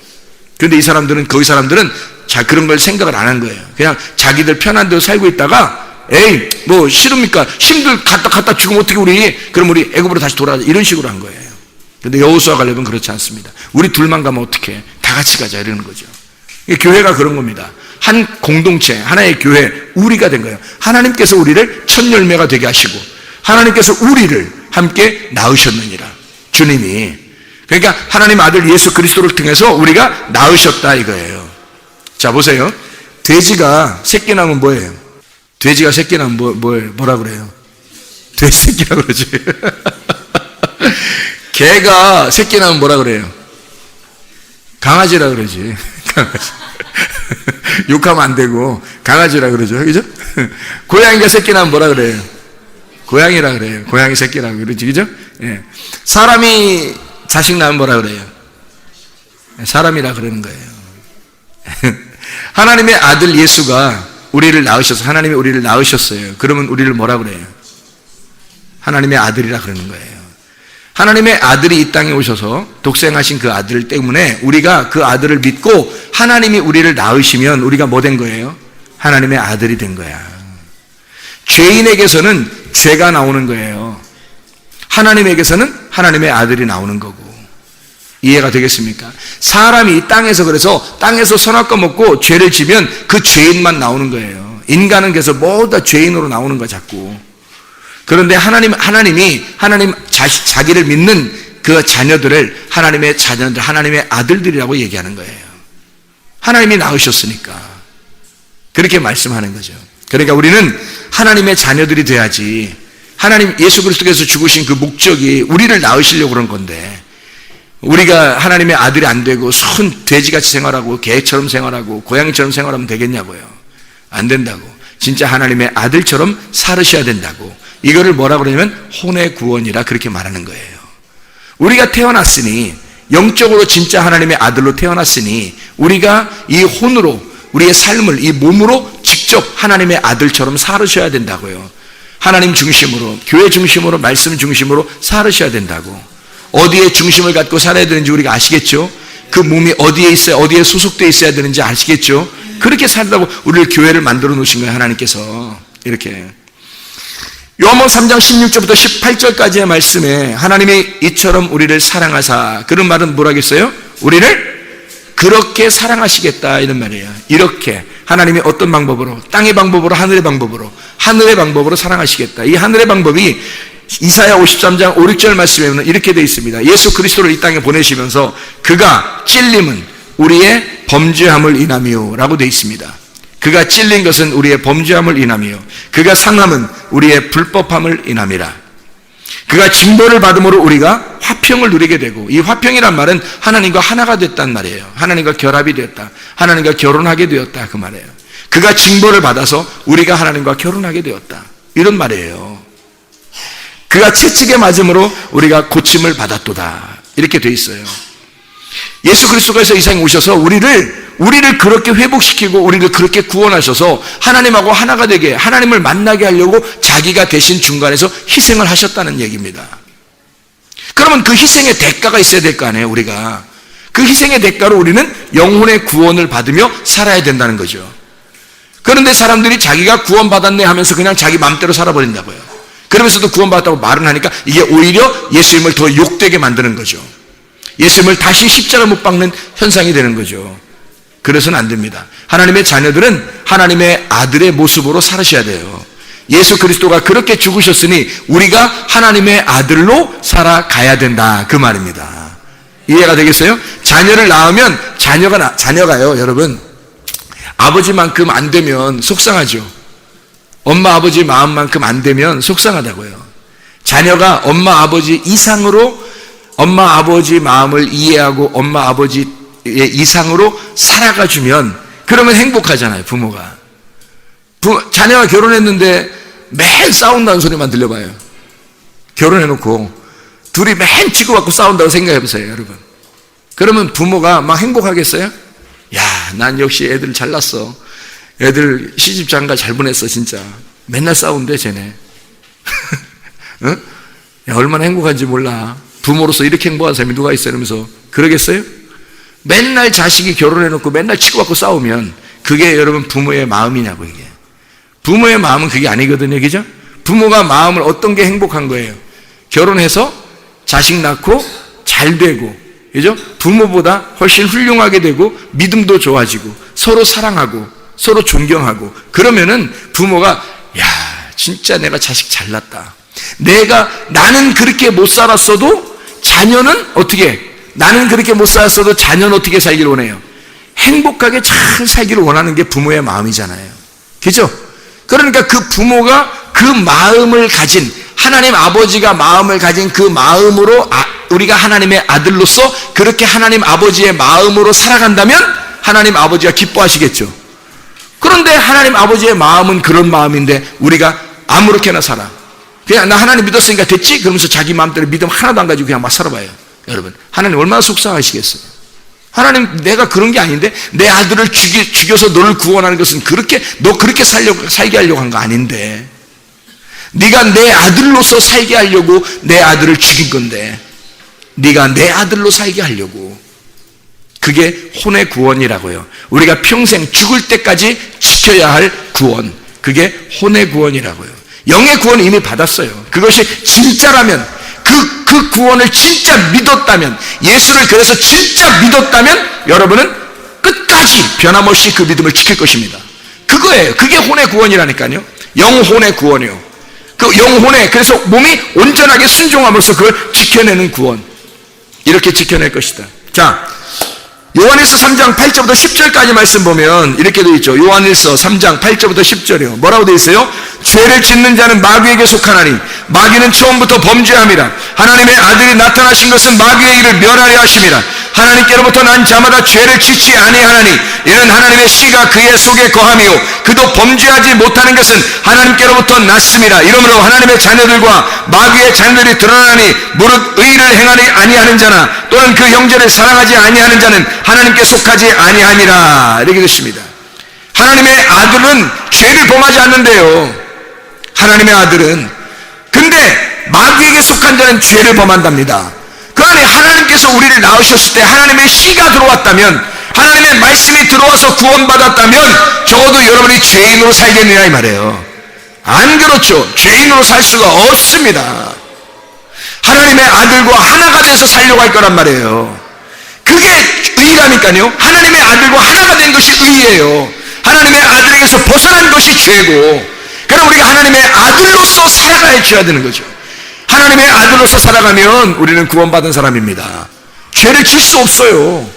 그런데 이 사람들은, 거기 사람들은 그런 걸 생각을 안 한 거예요. 그냥 자기들 편한 데로 살고 있다가, 에이, 뭐 싫습니까? 힘들 갔다 죽으면 어떻게 그럼 우리 애굽으로 다시 돌아가자. 이런 식으로 한 거예요. 근데 여호수아 갈렙은 그렇지 않습니다. 우리 둘만 가면 어떡해? 다 같이 가자. 이러는 거죠. 교회가 그런 겁니다. 한 공동체, 하나의 교회, 우리가 된 거예요. 하나님께서 우리를 첫 열매가 되게 하시고 하나님께서 우리를 함께 낳으셨느니라. 주님이. 그러니까 하나님 아들 예수 그리스도를 통해서 우리가 낳으셨다 이거예요. 자, 보세요. 돼지가 새끼 낳으면 뭐예요? 돼지가 새끼 낳으면 뭐라 그래요? 돼지 새끼라 그러지. 개가 새끼 낳으면 뭐라 그래요? 강아지라 그러지. 강아지. 욕하면 안 되고 강아지라 그러죠. 그죠? 고양이가 새끼 낳으면 뭐라 그래요? 고양이라 그래요. 고양이 새끼라고 그러지. 그죠? 예. 사람이 자식 낳으면 뭐라 그래요? 사람이라 그러는 거예요. 하나님의 아들 예수가 우리를 낳으셔서, 하나님이 우리를 낳으셨어요. 그러면 우리를 뭐라 그래요? 하나님의 아들이라 그러는 거예요. 하나님의 아들이 이 땅에 오셔서 독생하신 그 아들 때문에 우리가 그 아들을 믿고 하나님이 우리를 낳으시면 우리가 뭐 된 거예요? 하나님의 아들이 된 거야. 죄인에게서는 죄가 나오는 거예요. 하나님에게서는 하나님의 아들이 나오는 거고. 이해가 되겠습니까? 사람이 이 땅에서 그래서 땅에서 선악과 먹고 죄를 지면 그 죄인만 나오는 거예요. 인간은 그래서 모두 다 죄인으로 나오는 거야 자꾸. 그런데 하나님이 자기를 믿는 그 자녀들을 하나님의 자녀들, 하나님의 아들들이라고 얘기하는 거예요. 하나님이 낳으셨으니까 그렇게 말씀하는 거죠. 그러니까 우리는 하나님의 자녀들이 돼야지. 하나님 예수 그리스도께서 죽으신 그 목적이 우리를 낳으시려고 그런 건데, 우리가 하나님의 아들이 안 되고 순 돼지같이 생활하고 개처럼 생활하고 고양이처럼 생활하면 되겠냐고요. 안 된다고. 진짜 하나님의 아들처럼 살으셔야 된다고. 이거를 뭐라고 그러냐면 혼의 구원이라 그렇게 말하는 거예요. 우리가 태어났으니, 영적으로 진짜 하나님의 아들로 태어났으니 우리가 이 혼으로 우리의 삶을 이 몸으로 직접 하나님의 아들처럼 살으셔야 된다고요. 하나님 중심으로, 교회 중심으로, 말씀 중심으로 살으셔야 된다고. 어디에 중심을 갖고 살아야 되는지 우리가 아시겠죠? 그 몸이 어디에 있어야, 어디에 소속되어 있어야 되는지 아시겠죠? 그렇게 살다고 우리를 교회를 만들어 놓으신 거예요. 하나님께서 이렇게. 요한복음 3장 16절부터 18절까지의 말씀에 하나님이 이처럼 우리를 사랑하사, 그런 말은 뭐라겠어요? 우리를 그렇게 사랑하시겠다 이런 말이에요. 이렇게 하나님이 어떤 방법으로? 땅의 방법으로, 하늘의 방법으로 사랑하시겠다. 이 하늘의 방법이 이사야 53장 5, 6절 말씀에는 이렇게 되어 있습니다. 예수 그리스도를 이 땅에 보내시면서 그가 찔림은 우리의 범죄함을 인함이요 라고 되어 있습니다. 그가 찔린 것은 우리의 범죄함을 인함이요, 그가 상함은 우리의 불법함을 인함이라. 그가 징벌을 받음으로 우리가 화평을 누리게 되고, 이 화평이란 말은 하나님과 하나가 됐단 말이에요. 하나님과 결합이 되었다, 하나님과 결혼하게 되었다 그 말이에요. 그가 징벌을 받아서 우리가 하나님과 결혼하게 되었다 이런 말이에요. 그가 채찍에 맞음으로 우리가 고침을 받았도다 이렇게 돼 있어요. 예수 그리스도께서 이 세상에 오셔서 우리를 그렇게 회복시키고 우리를 그렇게 구원하셔서 하나님하고 하나가 되게, 하나님을 만나게 하려고 자기가 대신 중간에서 희생을 하셨다는 얘기입니다. 그러면 그 희생의 대가가 있어야 될 거 아니에요. 우리가 그 희생의 대가로 우리는 영혼의 구원을 받으며 살아야 된다는 거죠. 그런데 사람들이 자기가 구원받았네 하면서 그냥 자기 마음대로 살아버린다고요. 그러면서도 구원받았다고 말은 하니까 이게 오히려 예수님을 더 욕되게 만드는 거죠. 예수님을 다시 십자가 못 박는 현상이 되는 거죠. 그래서는 안 됩니다. 하나님의 자녀들은 하나님의 아들의 모습으로 살으셔야 돼요. 예수 그리스도가 그렇게 죽으셨으니 우리가 하나님의 아들로 살아가야 된다 그 말입니다. 이해가 되겠어요? 자녀를 낳으면 자녀가요 여러분, 아버지만큼 안 되면 속상하죠. 엄마 아버지 마음만큼 안 되면 속상하다고요. 자녀가 엄마 아버지 이상으로 엄마 아버지 마음을 이해하고 엄마 아버지의 이상으로 살아가 주면 그러면 행복하잖아요. 부모가. 자녀가 결혼했는데 매일 싸운다는 소리만 들려봐요. 결혼해놓고 둘이 맨 치고받고 싸운다고 생각해보세요 여러분. 그러면 부모가 막 행복하겠어요? 야, 난 역시 애들 잘났어. 애들 시집장가 잘 보냈어 진짜. 맨날 싸운대 쟤네. 응? 야, 얼마나 행복한지 몰라. 부모로서 이렇게 행복한 사람이 누가 있어 이러면서 그러겠어요? 맨날 자식이 결혼해놓고 맨날 치고받고 싸우면 그게 여러분 부모의 마음이냐고. 이게 부모의 마음은 그게 아니거든요. 그죠? 부모가 마음을 어떤 게 행복한 거예요? 결혼해서 자식 낳고 잘 되고, 그죠? 부모보다 훨씬 훌륭하게 되고 믿음도 좋아지고 서로 사랑하고 서로 존경하고, 그러면은 부모가 야 진짜 내가 자식 잘났다. 나는 그렇게 못 살았어도 자녀는 어떻게, 나는 그렇게 못 살았어도 자녀는 어떻게 살기를 원해요? 행복하게 잘 살기를 원하는 게 부모의 마음이잖아요. 그죠? 그러니까 그 부모가 그 마음을 가진, 하나님 아버지가 마음을 가진 그 마음으로 우리가 하나님의 아들로서 그렇게 하나님 아버지의 마음으로 살아간다면 하나님 아버지가 기뻐하시겠죠. 그런데 하나님 아버지의 마음은 그런 마음인데 우리가 아무렇게나 살아. 그냥 나 하나님 믿었으니까 됐지? 그러면서 자기 마음대로 믿음 하나도 안 가지고 그냥 막 살아봐요. 여러분, 하나님 얼마나 속상하시겠어요? 하나님, 내가 그런 게 아닌데 내 아들을 죽여서 너를 구원하는 것은 너 그렇게 살게 하려고 한 거 아닌데, 네가 내 아들로서 살게 하려고 내 아들을 죽인 건데 네가 내 아들로 살게 하려고. 그게 혼의 구원이라고요. 우리가 평생 죽을 때까지 지켜야 할 구원, 그게 혼의 구원이라고요. 영의 구원은 이미 받았어요. 그것이 진짜라면, 그 구원을 진짜 믿었다면, 예수를 그래서 진짜 믿었다면 여러분은 끝까지 변함없이 그 믿음을 지킬 것입니다. 그거예요. 그게 혼의 구원이라니까요. 영혼의 구원이요. 그 영혼의, 그래서 몸이 온전하게 순종함으로써 그걸 지켜내는 구원, 이렇게 지켜낼 것이다. 자, 요한일서 3장 8절부터 10절까지 말씀 보면 이렇게 되어 있죠. 요한일서 3장 8절부터 10절이요. 뭐라고 되어 있어요? 죄를 짓는 자는 마귀에게 속하나니 마귀는 처음부터 범죄함이라. 하나님의 아들이 나타나신 것은 마귀의 일을 멸하려 하심이라. 하나님께로부터 난 자마다 죄를 짓지 아니하나니 이는 하나님의 씨가 그의 속에 거함이요 그도 범죄하지 못하는 것은 하나님께로부터 났음이라. 이러므로 하나님의 자녀들과 마귀의 자녀들이 드러나니 무릇 의를 행하지 아니하는 자나 또는 그 형제를 사랑하지 아니하는 자는 하나님께 속하지 아니함이라. 이렇게 됐습니다. 하나님의 아들은 죄를 범하지 않는데요. 하나님의 아들은. 근데 마귀에게 속한 자는 죄를 범한답니다. 그 안에 하나님께서 우리를 낳으셨을 때 하나님의 씨가 들어왔다면, 하나님의 말씀이 들어와서 구원받았다면 적어도 여러분이 죄인으로 살겠느냐 이 말이에요. 안 그렇죠. 죄인으로 살 수가 없습니다. 하나님의 아들과 하나가 돼서 살려고 할 거란 말이에요. 그게 의라니까요. 하나님의 아들과 하나가 된 것이 의예요. 하나님의 아들에게서 벗어난 것이 죄고, 그럼 우리가 하나님의 아들로서 살아가야 되는 거죠. 하나님의 아들로서 살아가면 우리는 구원받은 사람입니다. 죄를 질 수 없어요.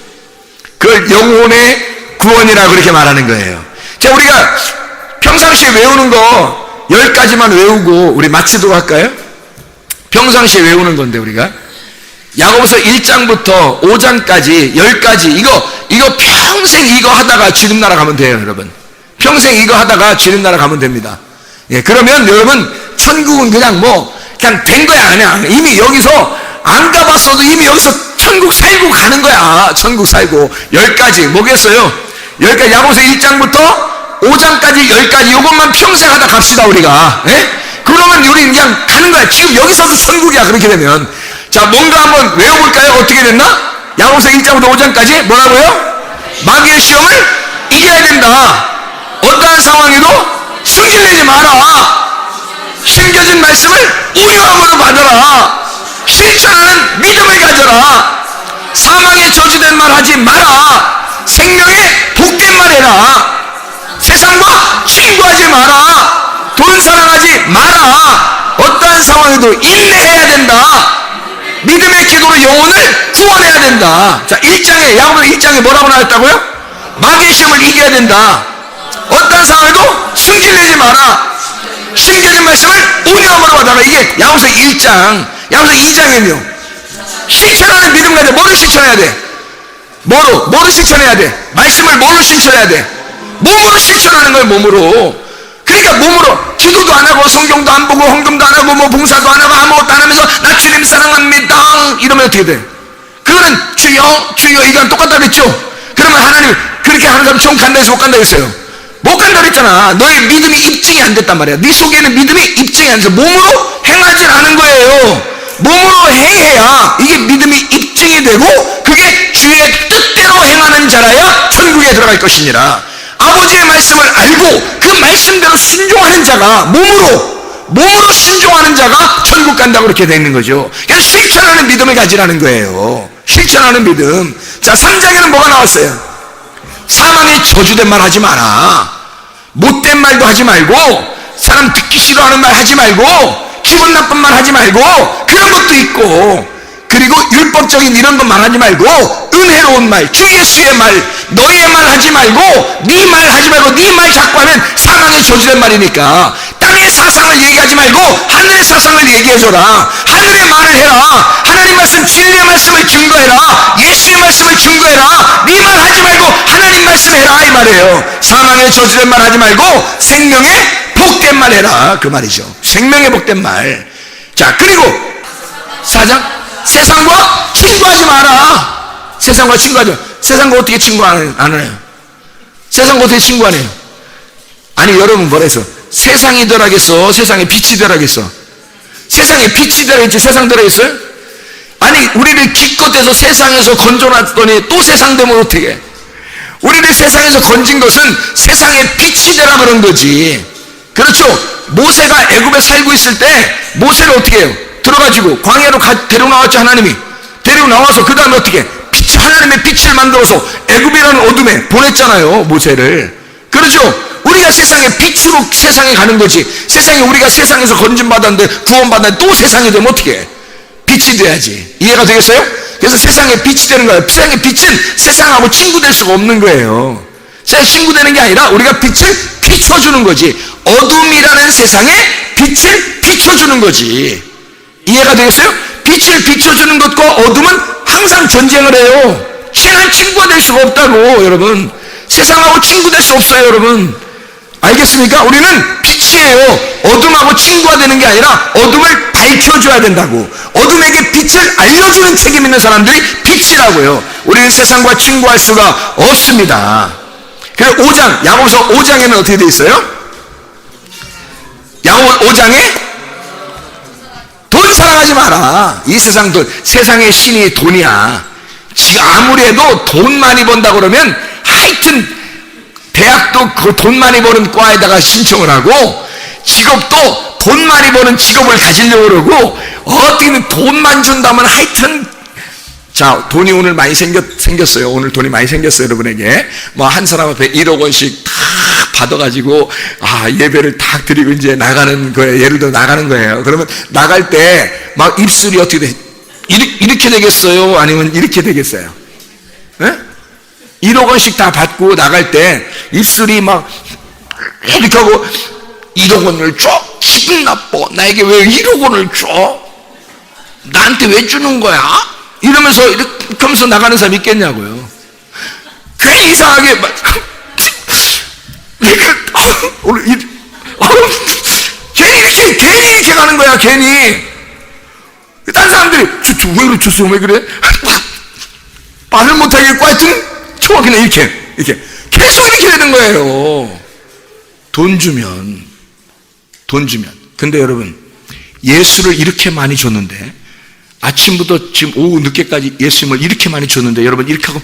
그걸 영혼의 구원이라고 그렇게 말하는 거예요. 자, 우리가 평상시에 외우는 거 10가지만 외우고 우리 마치도록 할까요? 평상시에 외우는 건데, 우리가 야고보서 1장부터 5장까지 10가지, 이거 평생 이거 하다가 지름나라 가면 돼요, 여러분. 평생 이거 하다가 지름나라 가면 됩니다. 예, 그러면 여러분 천국은 그냥 된 거야. 그냥 이미 여기서 안 가봤어도 이미 여기서 천국 살고 가는 거야. 천국 살고. 10가지 뭐겠어요? 10가지. 야고보서 1장부터 5장까지 10가지, 이것만 평생 하다 갑시다 우리가. 예? 그러면 우리 그냥 가는 거야. 지금 여기서도 천국이야, 그렇게 되면. 자, 뭔가 한번 외워볼까요? 어떻게 됐나? 야고보서 1장부터 5장까지 뭐라고요? 마귀의 시험을 이겨야 된다. 어떠한 상황에도 승질내지 마라. 심겨진 말씀을 우려함으로 받아라. 실천하는 믿음을 가져라. 사망의 저주된 말 하지 마라. 생명의 복된 말 해라. 세상과 친구하지 마라. 돈 사랑하지 마라. 어떠한 상황에도 인내해야 된다. 믿음의 기도로 영혼을 구원해야 된다. 자, 1장에, 야고보 1장에 뭐라고 나왔다고요? 마귀의 시험을 이겨야 된다. 어떠한 상황에도 승질내지 마라. 심겨진 말씀을 온유함으로 받아라. 이게 야고보서 1장. 야고보서 2장에는요, 실천하는 믿음 가져. 뭐를 실천해야 돼? 뭐를 실천해야 돼? 말씀을 뭐로 실천해야 돼? 몸으로 실천하는 거예요, 몸으로. 그러니까 몸으로 기도도 안 하고 성경도 안 보고 헌금도 안 하고 봉사도 안 하고 아무것도 안 하면서 나 주님 사랑합니다 이러면 어떻게 돼? 그거는 주여 이거랑 똑같다 그랬죠? 그러면 하나님, 그렇게 하는 사람 좀 간다 해서 못 간다 했어요. 못 간다 그랬잖아. 너의 믿음이 입증이 안 됐단 말이야. 네 속에는 믿음이 입증이 안 돼서 몸으로 행하지 않은 거예요. 몸으로 행해야 이게 믿음이 입증이 되고, 그게 주의 뜻대로 행하는 자라야 천국에 들어갈 것이니라. 아버지의 말씀을 알고 그 말씀대로 순종하는 자가, 몸으로 순종하는 자가 천국 간다고 그렇게 되어 있는 거죠. 그래서 실천하는 믿음을 가지라는 거예요. 실천하는 믿음. 자, 3장에는 뭐가 나왔어요? 사망의 저주된 말 하지 마라. 못된 말도 하지 말고, 사람 듣기 싫어하는 말 하지 말고, 기분 나쁜 말 하지 말고, 그런 것도 있고, 그리고 율법적인 이런 거 말하지 말고 은혜로운 말, 주 예수의 말, 너의 말 하지 말고 네 말 하지 말고, 네 말 자꾸 하면 사망의 저주된 말이니까 땅의 사상을 얘기하지 말고 하늘의 사상을 얘기해줘라. 하늘의 말을 해라. 하나님 말씀, 진리의 말씀을 증거해라. 예수의 말씀을 증거해라. 네 말 하지 말고 하나님 말씀 해라, 이 말이에요. 사망의 저주된 말 하지 말고 생명의 복된 말 해라, 그 말이죠. 생명의 복된 말. 자, 그리고 4장, 세상과 친구하지 마라. 세상과 친구하지 마라. 세상과 어떻게 친구 안 해요? 세상과 어떻게 친구 안 해요? 아니, 여러분 뭐라 했어? 세상이 덜하겠어? 세상에 빛이 덜하겠어? 세상에 빛이 덜하겠지 세상 덜하겠어요? 아니 우리를 기껏해서 세상에서 건져놨더니 또 세상 되면 어떻게 해? 우리를 세상에서 건진 것은 세상의 빛이 되라 그런 거지. 그렇죠? 모세가 애굽에 살고 있을 때 모세를 어떻게 해요? 들어가지고 광야로 데리고 나왔죠. 하나님이 데리고 나와서 그 다음에 어떻게 하나님의 빛을 만들어서 애굽이라는 어둠에 보냈잖아요. 모세를. 그렇죠? 우리가 세상의 빛으로 세상에 가는 거지. 세상에 우리가 세상에서 건진받았는데 구원받았는데 또 세상이 되면 어떻게 해? 빛이 돼야지. 이해가 되겠어요? 그래서 세상의 빛이 되는 거예요. 세상의 빛은 세상하고 친구 될 수가 없는 거예요. 세상 친구 되는 게 아니라 우리가 빛을 비춰주는 거지. 어둠이라는 세상에 빛을 비춰주는 거지. 이해가 되겠어요? 빛을 비춰주는 것과 어둠은 항상 전쟁을 해요. 친한 친구가 될 수가 없다고. 여러분, 세상하고 친구 될 수 없어요. 여러분, 알겠습니까? 우리는 빛이에요. 어둠하고 친구가 되는 게 아니라 어둠을 밝혀줘야 된다고. 어둠에게 빛을 알려주는 책임 있는 사람들이 빛이라고요. 우리는 세상과 친구할 수가 없습니다. 그래서 5장, 야고보서 5장에는 어떻게 돼 있어요? 야고보 5장에 돈 사랑하지 마라. 이 세상 돈, 세상의 신이 돈이야. 지가 아무리 해도 돈 많이 번다 그러면 하여튼 대학도 그 돈 많이 버는 과에다가 신청을 하고 직업도 돈 많이 버는 직업을 가지려고 그러고 어떻게든 돈만 준다면 하여튼 자, 돈이 오늘 많이 생겼어요. 오늘 돈이 많이 생겼어요. 여러분에게 뭐 한 사람 앞에 1억 원씩 다 받아가지고 예배를 딱 드리고 이제 나가는 거예요. 예를 들어 나가는 거예요. 그러면 나갈 때 막 입술이 어떻게 돼? 이렇게 되겠어요? 아니면 이렇게 되겠어요? 네? 1억 원씩 다 받고 나갈 때 입술이 막 이렇게 하고 1억 원을 줘? 기분 나빠. 나에게 왜 1억 원을 줘? 나한테 왜 주는 거야? 이러면서 이렇게 하면서 나가는 사람 있겠냐고요. 괜히 이상하게 막 오늘 괜히 이렇게 가는 거야. 괜히 딴 사람들이 왜 그래 줬어요? 왜 그래? 말을 못하겠고 하여튼 저 그냥 이렇게 계속 이렇게 되는 거예요. 돈 주면 근데 여러분 예수를 이렇게 많이 줬는데 아침부터 지금 오후 늦게까지 예수님을 이렇게 많이 줬는데 여러분 이렇게 하고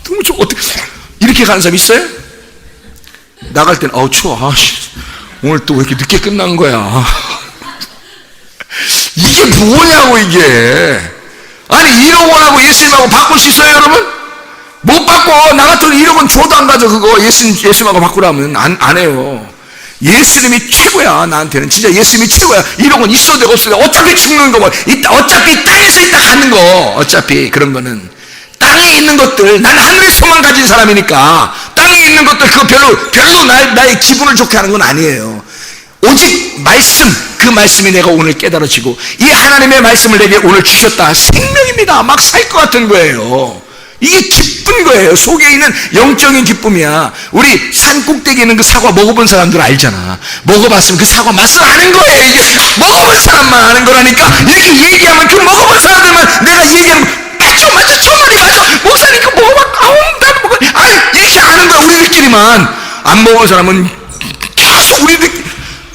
너무 좋아 어떻게 이렇게 가는 사람 있어요? 나갈 땐 추워 오늘 또 왜 이렇게 늦게 끝난 거야. 이게 뭐냐고 이게. 아니 1억 원하고 예수님하고 바꿀 수 있어요 여러분? 못 바꿔. 나 같으면 1억 원 줘도 안 가져. 그거 예수님하고 바꾸라면 안 해요. 예수님이 최고야. 나한테는 진짜 예수님이 최고야. 1억 원 있어도 되고 없어도 되고 어차피 죽는 거 뭐 어차피 땅에서 있다 가는 거 어차피 그런 거는 땅에 있는 것들 난 하늘의 소망 가진 사람이니까 땅에 있는 것들 그거 별로 나의 기분을 좋게 하는 건 아니에요. 오직 말씀, 그 말씀이 내가 오늘 깨달아지고 이 하나님의 말씀을 내게 오늘 주셨다. 생명입니다. 막 살 것 같은 거예요. 이게 기쁜 거예요. 속에 있는 영적인 기쁨이야. 우리 산 꼭대기에 있는 그 사과 먹어본 사람들 알잖아. 먹어봤으면 그 사과 맛을 아는 거예요. 이게 먹어본 사람만 아는 거라니까. 이렇게 얘기하면 그 먹어본 사람들만 내가 얘기하면 맞죠 정말이 맞아. 목사님 그거 먹어봐. 나도 먹어. 이렇게 아는 거야. 우리들끼리만. 안 먹은 사람은 계속 우리들끼리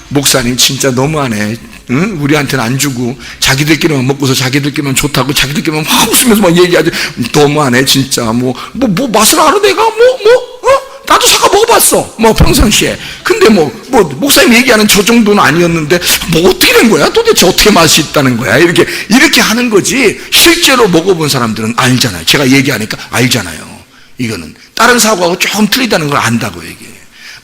목사님 진짜 너무하네. 응? 우리한테는 안 주고 자기들끼리만 먹고서 자기들끼리만 좋다고 자기들끼리만 막 웃으면서 막 얘기하지. 너무하네 진짜. 뭐 맛을 알아 내가 나도 사과 먹어봤어 평상시에. 근데 목사님 얘기하는 저 정도는 아니었는데 어떻게 된 거야? 도대체 어떻게 맛이 있다는 거야? 이렇게 하는 거지. 실제로 먹어본 사람들은 알잖아요. 제가 얘기하니까 알잖아요. 이거는 다른 사과하고 조금 틀리다는 걸 안다고 얘기해.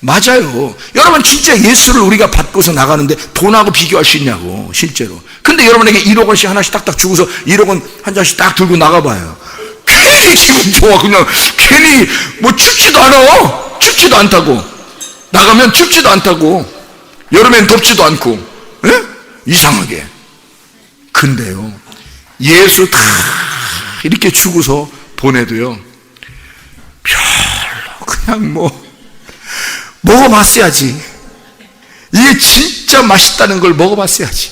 맞아요. 여러분 진짜 예수를 우리가 받고서 나가는데 돈하고 비교할 수 있냐고 실제로. 근데 여러분에게 1억 원씩 하나씩 딱딱 주고서 1억 원 한 장씩 딱 들고 나가봐요. 괜히 기분 좋아. 그냥 괜히 춥지도 않아. 춥지도 않다고. 나가면 춥지도 않다고. 여름엔 덥지도 않고. 에? 이상하게. 근데요 예수 다 이렇게 주고서 보내도요 별로 그냥 먹어봤어야지. 이게 진짜 맛있다는 걸 먹어봤어야지.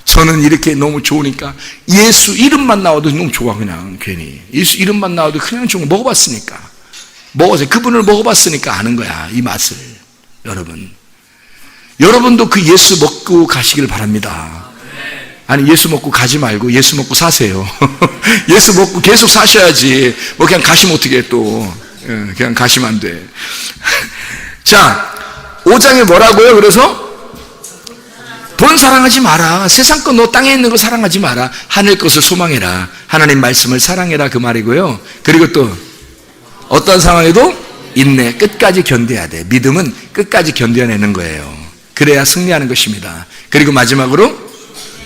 저는 이렇게 너무 좋으니까 예수 이름만 나와도 너무 좋아. 그냥 괜히 예수 이름만 나와도 그냥 좀 먹어봤으니까. 먹어서 그분을 먹어봤으니까 아는 거야 이 맛을. 여러분도 그 예수 먹고 가시길 바랍니다. 아니, 예수 먹고 가지 말고 예수 먹고 사세요. 예수 먹고 계속 사셔야지. 뭐 그냥 가시면 어떻게 해, 또. 그냥 가시면 안 돼. 자, 5장에 뭐라고요? 그래서 돈 사랑하지 마라. 세상 것 너 땅에 있는 거 사랑하지 마라. 하늘 것을 소망해라. 하나님 말씀을 사랑해라, 그 말이고요. 그리고 또 어떤 상황에도 인내, 끝까지 견뎌야 돼. 믿음은 끝까지 견뎌내는 거예요. 그래야 승리하는 것입니다. 그리고 마지막으로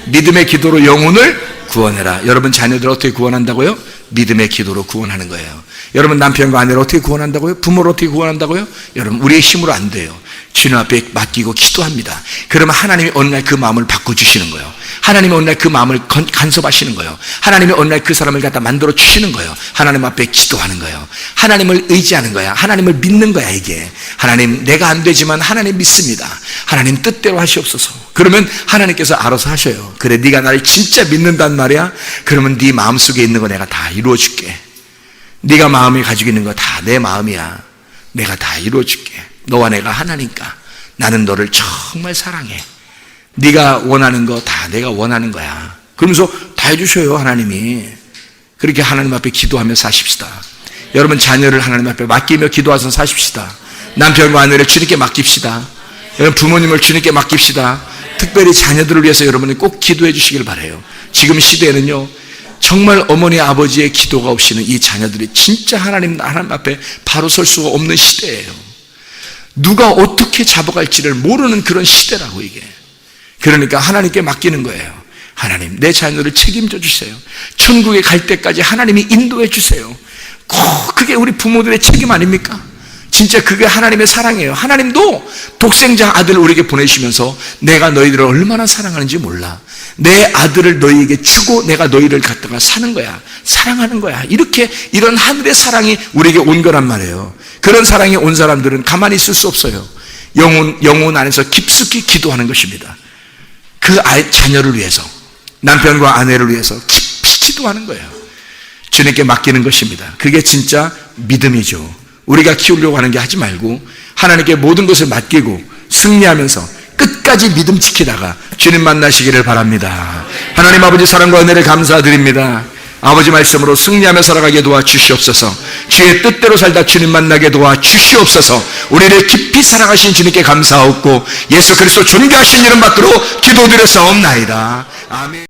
믿음의 기도로 영혼을 구원해라. 여러분 자녀들 어떻게 구원한다고요? 믿음의 기도로 구원하는 거예요. 여러분 남편과 아내를 어떻게 구원한다고요? 부모를 어떻게 구원한다고요? 여러분 우리의 힘으로 안 돼요. 주님 앞에 맡기고 기도합니다. 그러면 하나님이 어느 날 그 마음을 바꿔주시는 거예요. 하나님이 어느 날 그 마음을 간섭하시는 거예요. 하나님이 어느 날 그 사람을 갖다 만들어 주시는 거예요. 하나님 앞에 기도하는 거예요. 하나님을 의지하는 거야. 하나님을 믿는 거야. 이게 하나님, 내가 안 되지만 하나님 믿습니다. 하나님 뜻대로 하시옵소서. 그러면 하나님께서 알아서 하셔요. 그래, 네가 나를 진짜 믿는단 말이야? 그러면 네 마음속에 있는 거 내가 다 이루어줄게. 네가 마음에 가지고 있는 거 다 내 마음이야. 내가 다 이루어줄게. 너와 내가 하나니까 나는 너를 정말 사랑해. 네가 원하는 거 다 내가 원하는 거야. 그러면서 다 해주셔요, 하나님이. 그렇게 하나님 앞에 기도하며 사십시다. 여러분 자녀를 하나님 앞에 맡기며 기도하면서 사십시다. 남편과 아내를 주님께 맡깁시다. 여러분 부모님을 주님께 맡깁시다. 특별히 자녀들을 위해서 여러분이 꼭 기도해 주시길 바라요. 지금 시대에는요, 정말 어머니 아버지의 기도가 없이는 이 자녀들이 진짜 하나님 앞에 바로 설 수가 없는 시대예요. 누가 어떻게 잡아갈지를 모르는 그런 시대라고, 이게. 그러니까 하나님께 맡기는 거예요. 하나님, 내 자녀를 책임져 주세요. 천국에 갈 때까지 하나님이 인도해 주세요. 그게 우리 부모들의 책임 아닙니까? 진짜 그게 하나님의 사랑이에요. 하나님도 독생자 아들을 우리에게 보내시면서 내가 너희들을 얼마나 사랑하는지 몰라. 내 아들을 너희에게 주고 내가 너희를 갖다가 사는 거야. 사랑하는 거야. 이렇게 이런 하늘의 사랑이 우리에게 온 거란 말이에요. 그런 사랑이 온 사람들은 가만히 있을 수 없어요. 영혼 안에서 깊숙이 기도하는 것입니다. 그 자녀를 위해서, 남편과 아내를 위해서 깊이 기도하는 거예요. 주님께 맡기는 것입니다. 그게 진짜 믿음이죠. 우리가 키우려고 하는 게 하지 말고 하나님께 모든 것을 맡기고 승리하면서 끝까지 믿음 지키다가 주님 만나시기를 바랍니다. 하나님 아버지 사랑과 은혜를 감사드립니다. 아버지 말씀으로 승리하며 살아가게 도와주시옵소서. 주의 뜻대로 살다 주님 만나게 도와주시옵소서. 우리를 깊이 사랑하신 주님께 감사하옵고 예수 그리스도 존귀하신 이름 받들어 기도드렸사옵나이다. 아멘.